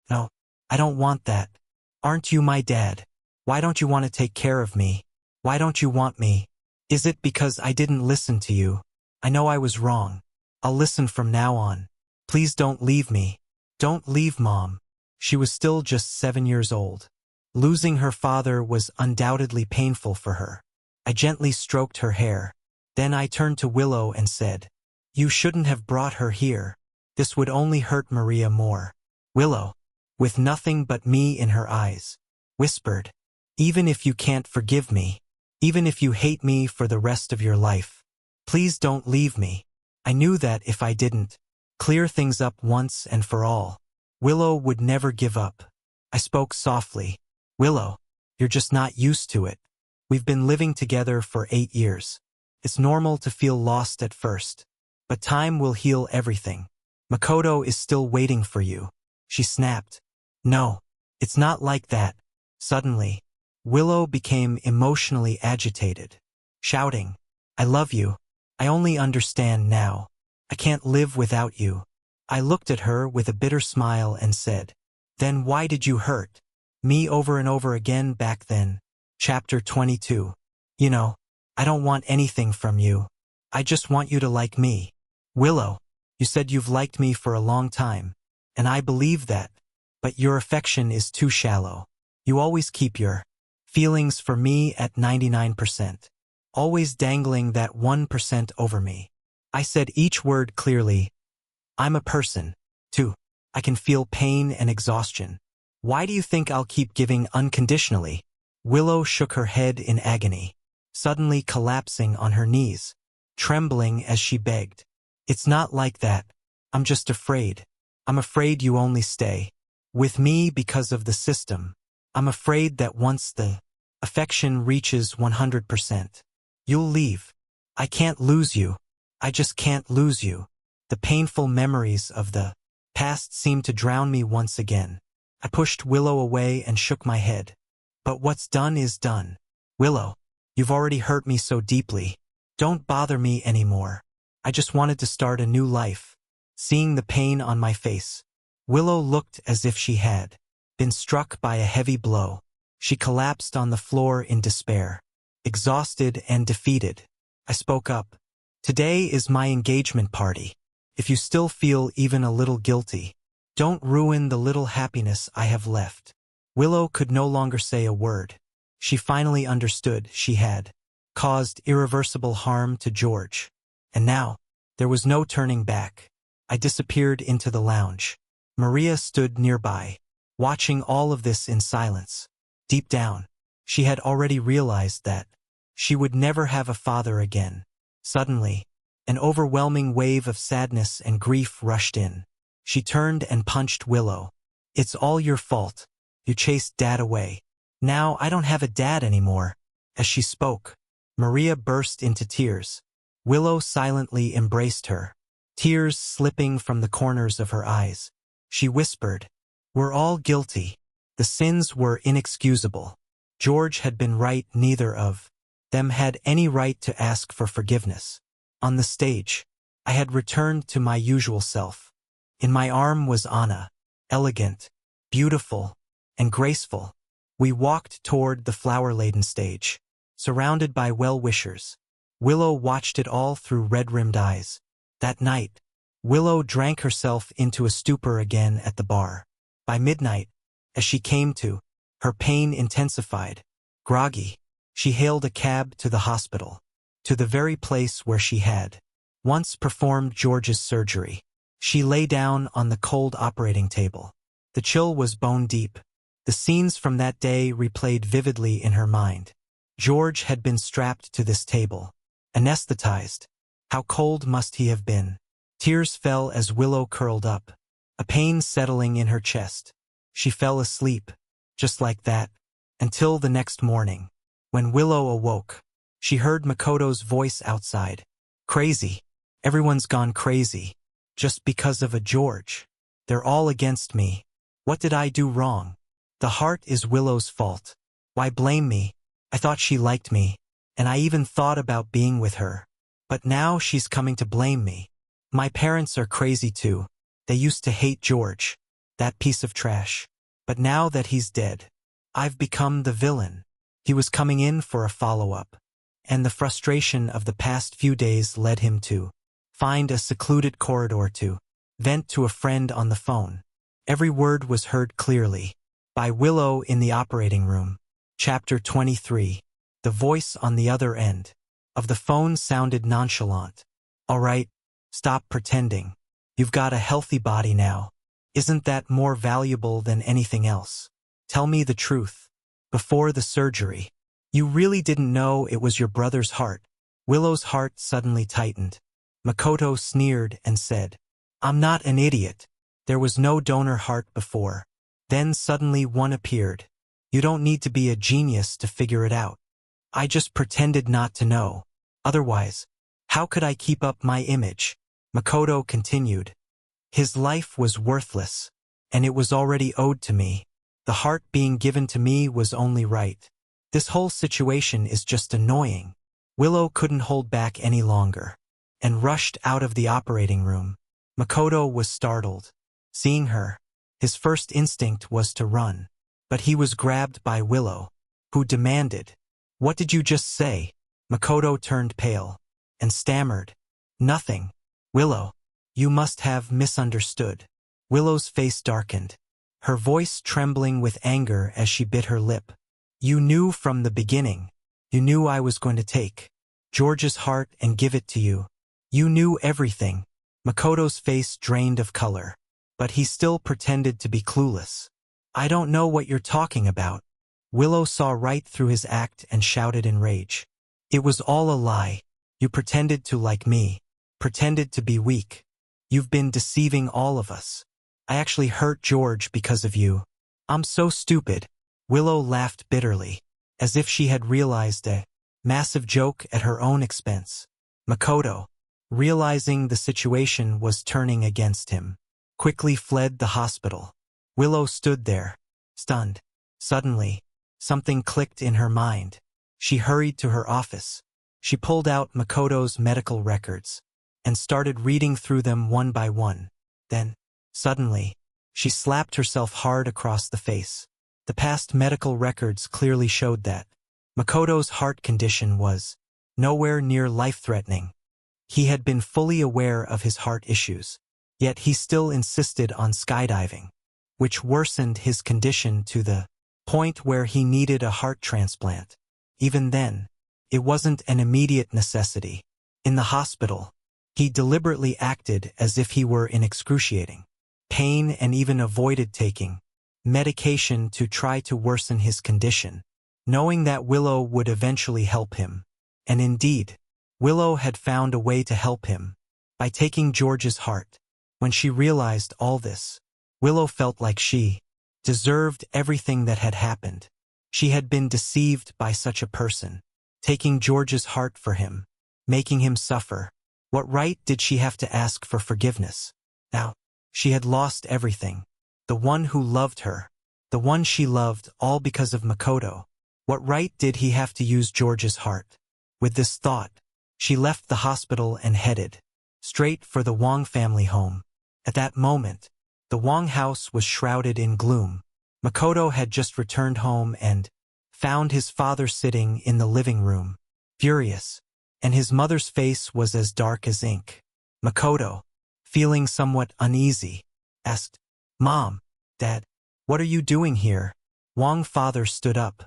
S1: "No, I don't want that. Aren't you my dad? Why don't you want to take care of me? Why don't you want me? Is it because I didn't listen to you? I know I was wrong. I'll listen from now on. Please don't leave me. Don't leave Mom." She was still just 7 years old. Losing her father was undoubtedly painful for her. I gently stroked her hair. Then I turned to Willow and said, "You shouldn't have brought her here. This would only hurt Maria more." Willow, with nothing but me in her eyes, whispered, Even if you can't forgive me, even if you hate me for the rest of your life, please don't leave me. I knew that if I didn't clear things up once and for all, Willow would never give up. I spoke softly. Willow, you're just not used to it. We've been living together for 8 years. It's normal to feel lost at first, but time will heal everything. Makoto is still waiting for you. She snapped. No, it's not like that. Suddenly, Willow became emotionally agitated, shouting, I love you. I only understand now. I can't live without you. I looked at her with a bitter smile and said, then why did you hurt me over and over again back then? Chapter 22. You know, I don't want anything from you. I just want you to like me. Willow, you said you've liked me for a long time, and I believe that, but your affection is too shallow. You always keep your feelings for me at 99%, always dangling that 1% over me. I said each word clearly. I'm a person, too. I can feel pain and exhaustion. Why do you think I'll keep giving unconditionally? Willow shook her head in agony, suddenly collapsing on her knees, trembling as she begged. It's not like that. I'm just afraid. I'm afraid you only stay with me because of the system. I'm afraid that once the affection reaches 100%, you'll leave. I can't lose you. I just can't lose you. The painful memories of the past seemed to drown me once again. I pushed Willow away and shook my head. But what's done is done. Willow, you've already hurt me so deeply. Don't bother me anymore. I just wanted to start a new life. Seeing the pain on my face, Willow looked as if she had been struck by a heavy blow. She collapsed on the floor in despair, exhausted and defeated. I spoke up. Today is my engagement party. If you still feel even a little guilty, don't ruin the little happiness I have left. Willow could no longer say a word. She finally understood she had caused irreversible harm to George. And now, there was no turning back. I disappeared into the lounge. Maria stood nearby, watching all of this in silence. Deep down, she had already realized that she would never have a father again. Suddenly, an overwhelming wave of sadness and grief rushed in. She turned and punched Willow. It's all your fault. You chased Dad away. Now I don't have a dad anymore. As she spoke, Maria burst into tears. Willow silently embraced her, tears slipping from the corners of her eyes. She whispered, we're all guilty. The sins were inexcusable. George had been right. Neither of them had any right to ask for forgiveness. On the stage, I had returned to my usual self. In my arm was Anna, elegant, beautiful, and graceful. We walked toward the flower-laden stage, surrounded by well-wishers. Willow watched it all through red-rimmed eyes. That night, Willow drank herself into a stupor again at the bar. By midnight, as she came to, her pain intensified. Groggy, she hailed a cab to the hospital, to the very place where she had once performed George's surgery. She lay down on the cold operating table. The chill was bone-deep. The scenes from that day replayed vividly in her mind. George had been strapped to this table, anesthetized. How cold must he have been? Tears fell as Willow curled up, a pain settling in her chest. She fell asleep, just like that, until the next morning. When Willow awoke, she heard Makoto's voice outside. Crazy. Everyone's gone crazy. Just because of a George. They're all against me. What did I do wrong? The heart is Willow's fault. Why blame me? I thought she liked me, and I even thought about being with her. But now she's coming to blame me. My parents are crazy too. They used to hate George, that piece of trash. But now that he's dead, I've become the villain. He was coming in for a follow-up, and the frustration of the past few days led him to find a secluded corridor to vent to a friend on the phone. Every word was heard clearly. By Willow in the operating room. Chapter 23. The voice on the other end of the phone sounded nonchalant. All right, stop pretending. You've got a healthy body now. Isn't that more valuable than anything else? Tell me the truth. Before the surgery. You really didn't know it was your brother's heart. Willow's heart suddenly tightened. Makoto sneered and said, I'm not an idiot. There was no donor heart before. Then suddenly one appeared. You don't need to be a genius to figure it out. I just pretended not to know. Otherwise, how could I keep up my image? Makoto continued. His life was worthless, and it was already owed to me. The heart being given to me was only right. This whole situation is just annoying. Willow couldn't hold back any longer, and rushed out of the operating room. Makoto was startled. Seeing her, his first instinct was to run. But he was grabbed by Willow, who demanded, What did you just say? Makoto turned pale, and stammered, Nothing. Willow, you must have misunderstood. Willow's face darkened, her voice trembling with anger as she bit her lip. You knew from the beginning. You knew I was going to take George's heart and give it to you. You knew everything. Makoto's face drained of color, but he still pretended to be clueless. I don't know what you're talking about. Willow saw right through his act and shouted in rage. It was all a lie. You pretended to like me. Pretended to be weak. You've been deceiving all of us. I actually hurt George because of you. I'm so stupid. Willow laughed bitterly, as if she had realized a massive joke at her own expense. Makoto, realizing the situation was turning against him, quickly fled the hospital. Willow stood there, stunned. Suddenly, something clicked in her mind. She hurried to her office. She pulled out Makoto's medical records and started reading through them one by one. Then, suddenly, she slapped herself hard across the face. The past medical records clearly showed that Makoto's heart condition was nowhere near life-threatening. He had been fully aware of his heart issues, yet he still insisted on skydiving, which worsened his condition to the point where he needed a heart transplant. Even then, it wasn't an immediate necessity. In the hospital, he deliberately acted as if he were in excruciating pain and even avoided taking medication to try to worsen his condition, knowing that Willow would eventually help him. And indeed, Willow had found a way to help him by taking George's heart. When she realized all this, Willow felt like she deserved everything that had happened. She had been deceived by such a person, taking George's heart for him, making him suffer. What right did she have to ask for forgiveness? Now, she had lost everything. The one who loved her, the one she loved, all because of Makoto. What right did he have to use George's heart? With this thought, she left the hospital and headed straight for the Wong family home. At that moment, the Wong house was shrouded in gloom. Makoto had just returned home and found his father sitting in the living room, furious, and his mother's face was as dark as ink. Makoto, feeling somewhat uneasy, asked, Mom, Dad, what are you doing here? Wong father stood up,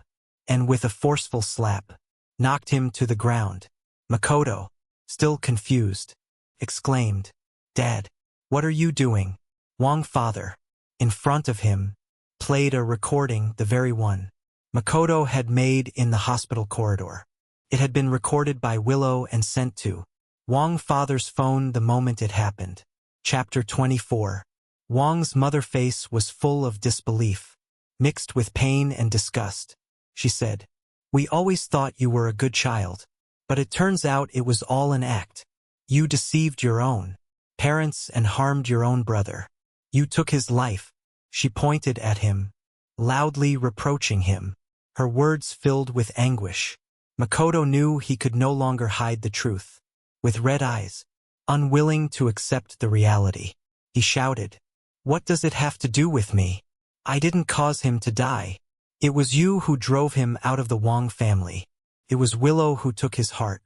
S1: and with a forceful slap, knocked him to the ground. Makoto, still confused, exclaimed, Dad, what are you doing? Wong father, in front of him, played a recording, the very one Makoto had made in the hospital corridor. It had been recorded by Willow and sent to Wong father's phone the moment it happened. Chapter 24. Wong's mother face was full of disbelief, mixed with pain and disgust. She said, We always thought you were a good child, but it turns out it was all an act. You deceived your own parents and harmed your own brother. You took his life. She pointed at him, loudly reproaching him, her words filled with anguish. Makoto knew he could no longer hide the truth. With red eyes, unwilling to accept the reality, he shouted, What does it have to do with me? I didn't cause him to die. It was you who drove him out of the Wong family. It was Willow who took his heart.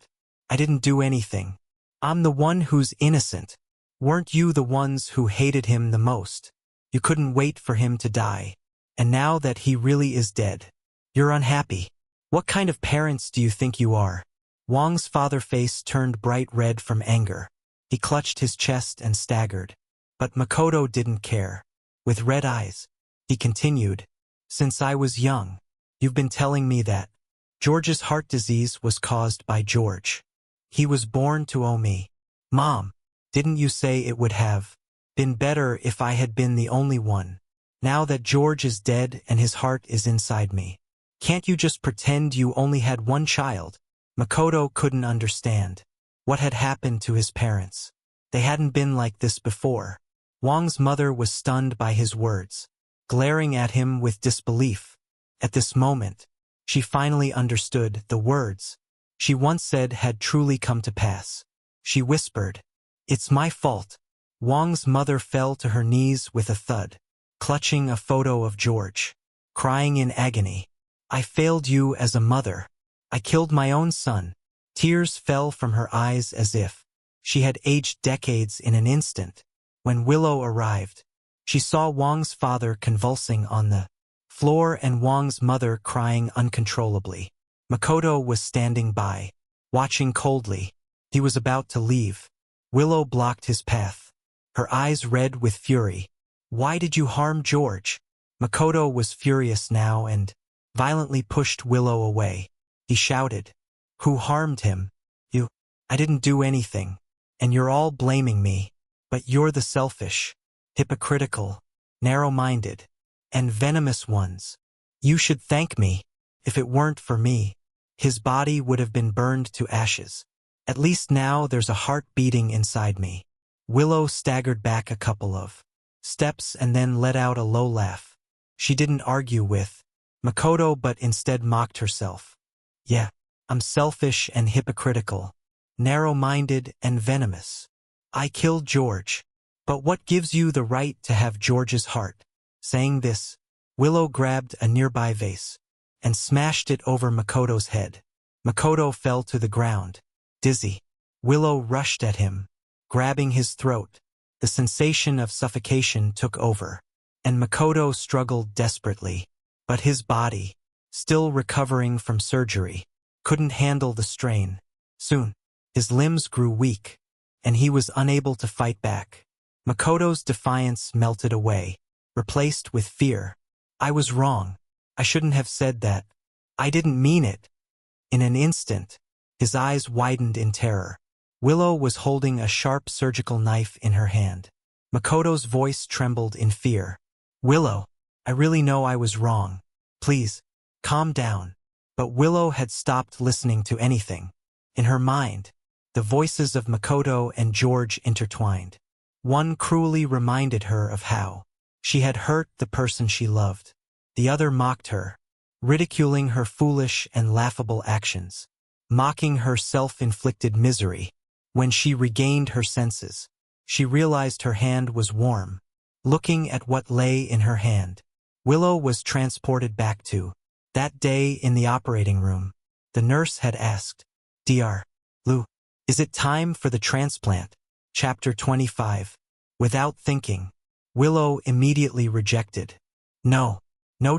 S1: I didn't do anything. I'm the one who's innocent. Weren't you the ones who hated him the most? You couldn't wait for him to die. And now that he really is dead, you're unhappy. What kind of parents do you think you are? Wong's father face turned bright red from anger. He clutched his chest and staggered. But Makoto didn't care. With red eyes, he continued, Since I was young, You've been telling me that George's heart disease was caused by George. He was born to owe me. Mom, didn't you say it would have been better if I had been the only one? Now that George is dead and his heart is inside me, can't you just pretend you only had one child? Makoto couldn't understand what had happened to his parents. They hadn't been like this before. Wang's mother was stunned by his words, glaring at him with disbelief. At this moment, she finally understood the words she once said had truly come to pass. She whispered, "It's my fault." Wang's mother fell to her knees with a thud, clutching a photo of George, crying in agony. "I failed you as a mother. I killed my own son." Tears fell from her eyes as if she had aged decades in an instant. When Willow arrived, she saw Wang's father convulsing on the floor and Wang's mother crying uncontrollably. Makoto was standing by, watching coldly. He was about to leave. Willow blocked his path, her eyes red with fury. "Why did you harm George?" Makoto was furious now and violently pushed Willow away. He shouted, "Who harmed him? You. I didn't do anything, and you're all blaming me. But you're the selfish, hypocritical, narrow-minded, and venomous ones. You should thank me. If it weren't for me, his body would have been burned to ashes. At least now there's a heart beating inside me." Willow staggered back a couple of steps and then let out a low laugh. She didn't argue with Makoto but instead mocked herself. "Yeah, I'm selfish and hypocritical, narrow-minded and venomous. I killed George. But what gives you the right to have George's heart?" Saying this, Willow grabbed a nearby vase and smashed it over Makoto's head. Makoto fell to the ground, dizzy. Willow rushed at him, grabbing his throat. The sensation of suffocation took over, and Makoto struggled desperately. But his body, still recovering from surgery, couldn't handle the strain. Soon, his limbs grew weak, and he was unable to fight back. Makoto's defiance melted away, replaced with fear. "I was wrong. I shouldn't have said that. I didn't mean it." In an instant, his eyes widened in terror. Willow was holding a sharp surgical knife in her hand. Makoto's voice trembled in fear. "Willow, I really know I was wrong. Please, calm down." But Willow had stopped listening to anything. In her mind, the voices of Makoto and George intertwined. One cruelly reminded her of how she had hurt the person she loved. The other mocked her, ridiculing her foolish and laughable actions, mocking her self-inflicted misery. When she regained her senses, she realized her hand was warm. Looking at what lay in her hand, Willow was transported back to that day in the operating room. The nurse had asked, "Dr. Lu, is it time for the transplant?" Chapter 25. Without thinking, Willow immediately rejected. No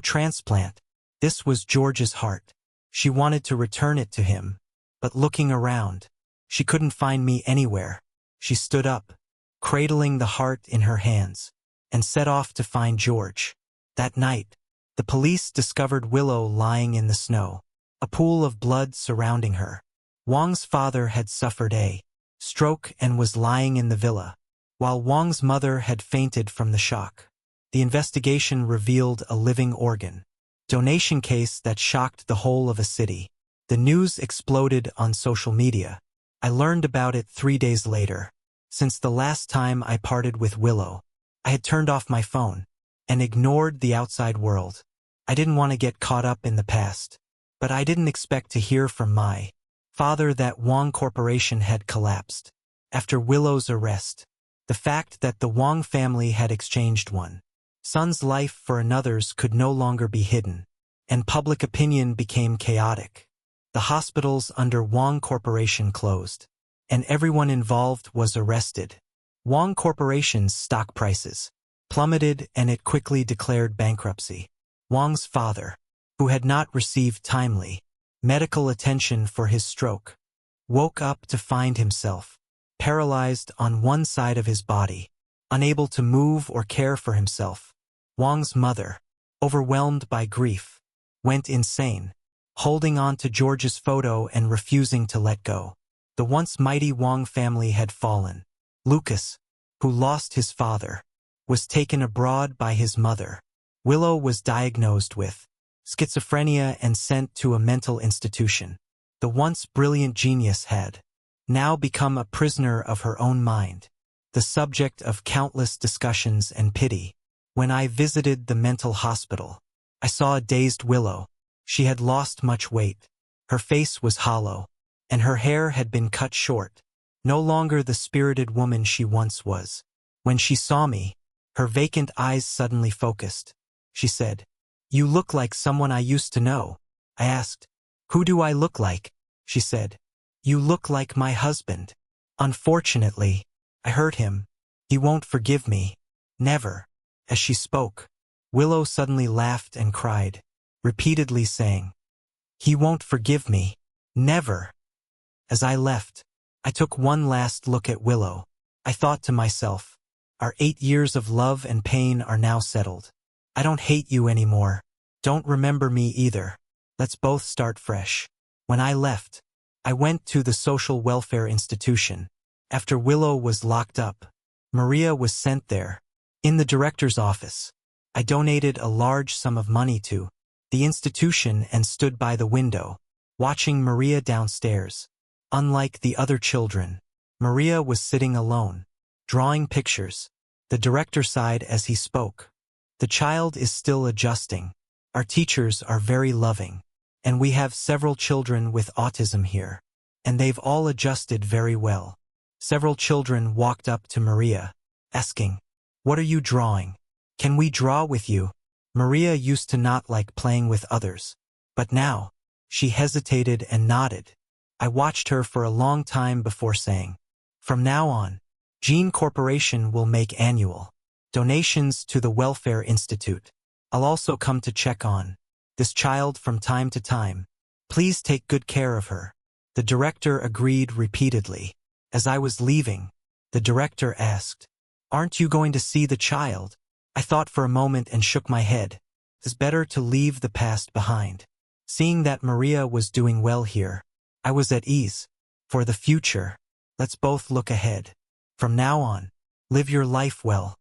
S1: transplant. This was George's heart. She wanted to return it to him, but looking around, she couldn't find me anywhere. She stood up, cradling the heart in her hands, and set off to find George. That night, the police discovered Willow lying in the snow, a pool of blood surrounding her. Wang's father had suffered a stroke and was lying in the villa, while Wang's mother had fainted from the shock. The investigation revealed a living organ donation case that shocked the whole of a city. The news exploded on social media. I learned about it 3 days later. Since the last time I parted with Willow, I had turned off my phone and ignored the outside world. I didn't want to get caught up in the past, but I didn't expect to hear from my father that Wang Corporation had collapsed. After Willow's arrest, the fact that the Wang family had exchanged one son's life for another's could no longer be hidden, and public opinion became chaotic. The hospitals under Wang Corporation closed, and everyone involved was arrested. Wang Corporation's stock prices plummeted and it quickly declared bankruptcy. Wang's father, who had not received timely medical attention for his stroke, woke up to find himself paralyzed on one side of his body, unable to move or care for himself. Wang's mother, overwhelmed by grief, went insane, holding on to George's photo and refusing to let go. The once mighty Wong family had fallen. Lucas, who lost his father, was taken abroad by his mother. Willow was diagnosed with schizophrenia and sent to a mental institution. The once brilliant genius had now become a prisoner of her own mind, the subject of countless discussions and pity. When I visited the mental hospital, I saw a dazed Willow. She had lost much weight. Her face was hollow, and her hair had been cut short. No longer the spirited woman she once was. When she saw me, her vacant eyes suddenly focused. She said, "You look like someone I used to know." I asked, "Who do I look like?" She said, "You look like my husband. Unfortunately, I hurt him. He won't forgive me. Never." As she spoke, Willow suddenly laughed and cried, repeatedly saying, "He won't forgive me. Never." As I left, I took one last look at Willow. I thought to myself, our 8 years of love and pain are now settled. I don't hate you anymore. Don't remember me either. Let's both start fresh. When I left, I went to the social welfare institution. After Willow was locked up, Maria was sent there. In the director's office, I donated a large sum of money to the institution and stood by the window, watching Maria downstairs. Unlike the other children, Maria was sitting alone, drawing pictures. The director sighed as he spoke. "The child is still adjusting. Our teachers are very loving, and we have several children with autism here, and they've all adjusted very well." Several children walked up to Maria, asking, "What are you drawing? Can we draw with you?" Maria used to not like playing with others, but now, she hesitated and nodded. I watched her for a long time before saying, "From now on, Gene Corporation will make annual donations to the Welfare Institute. I'll also come to check on this child from time to time. Please take good care of her." The director agreed repeatedly. As I was leaving, the director asked, "Aren't you going to see the child?" I thought for a moment and shook my head. It's better to leave the past behind. Seeing that Maria was doing well here, I was at ease. For the future, let's both look ahead. From now on, live your life well.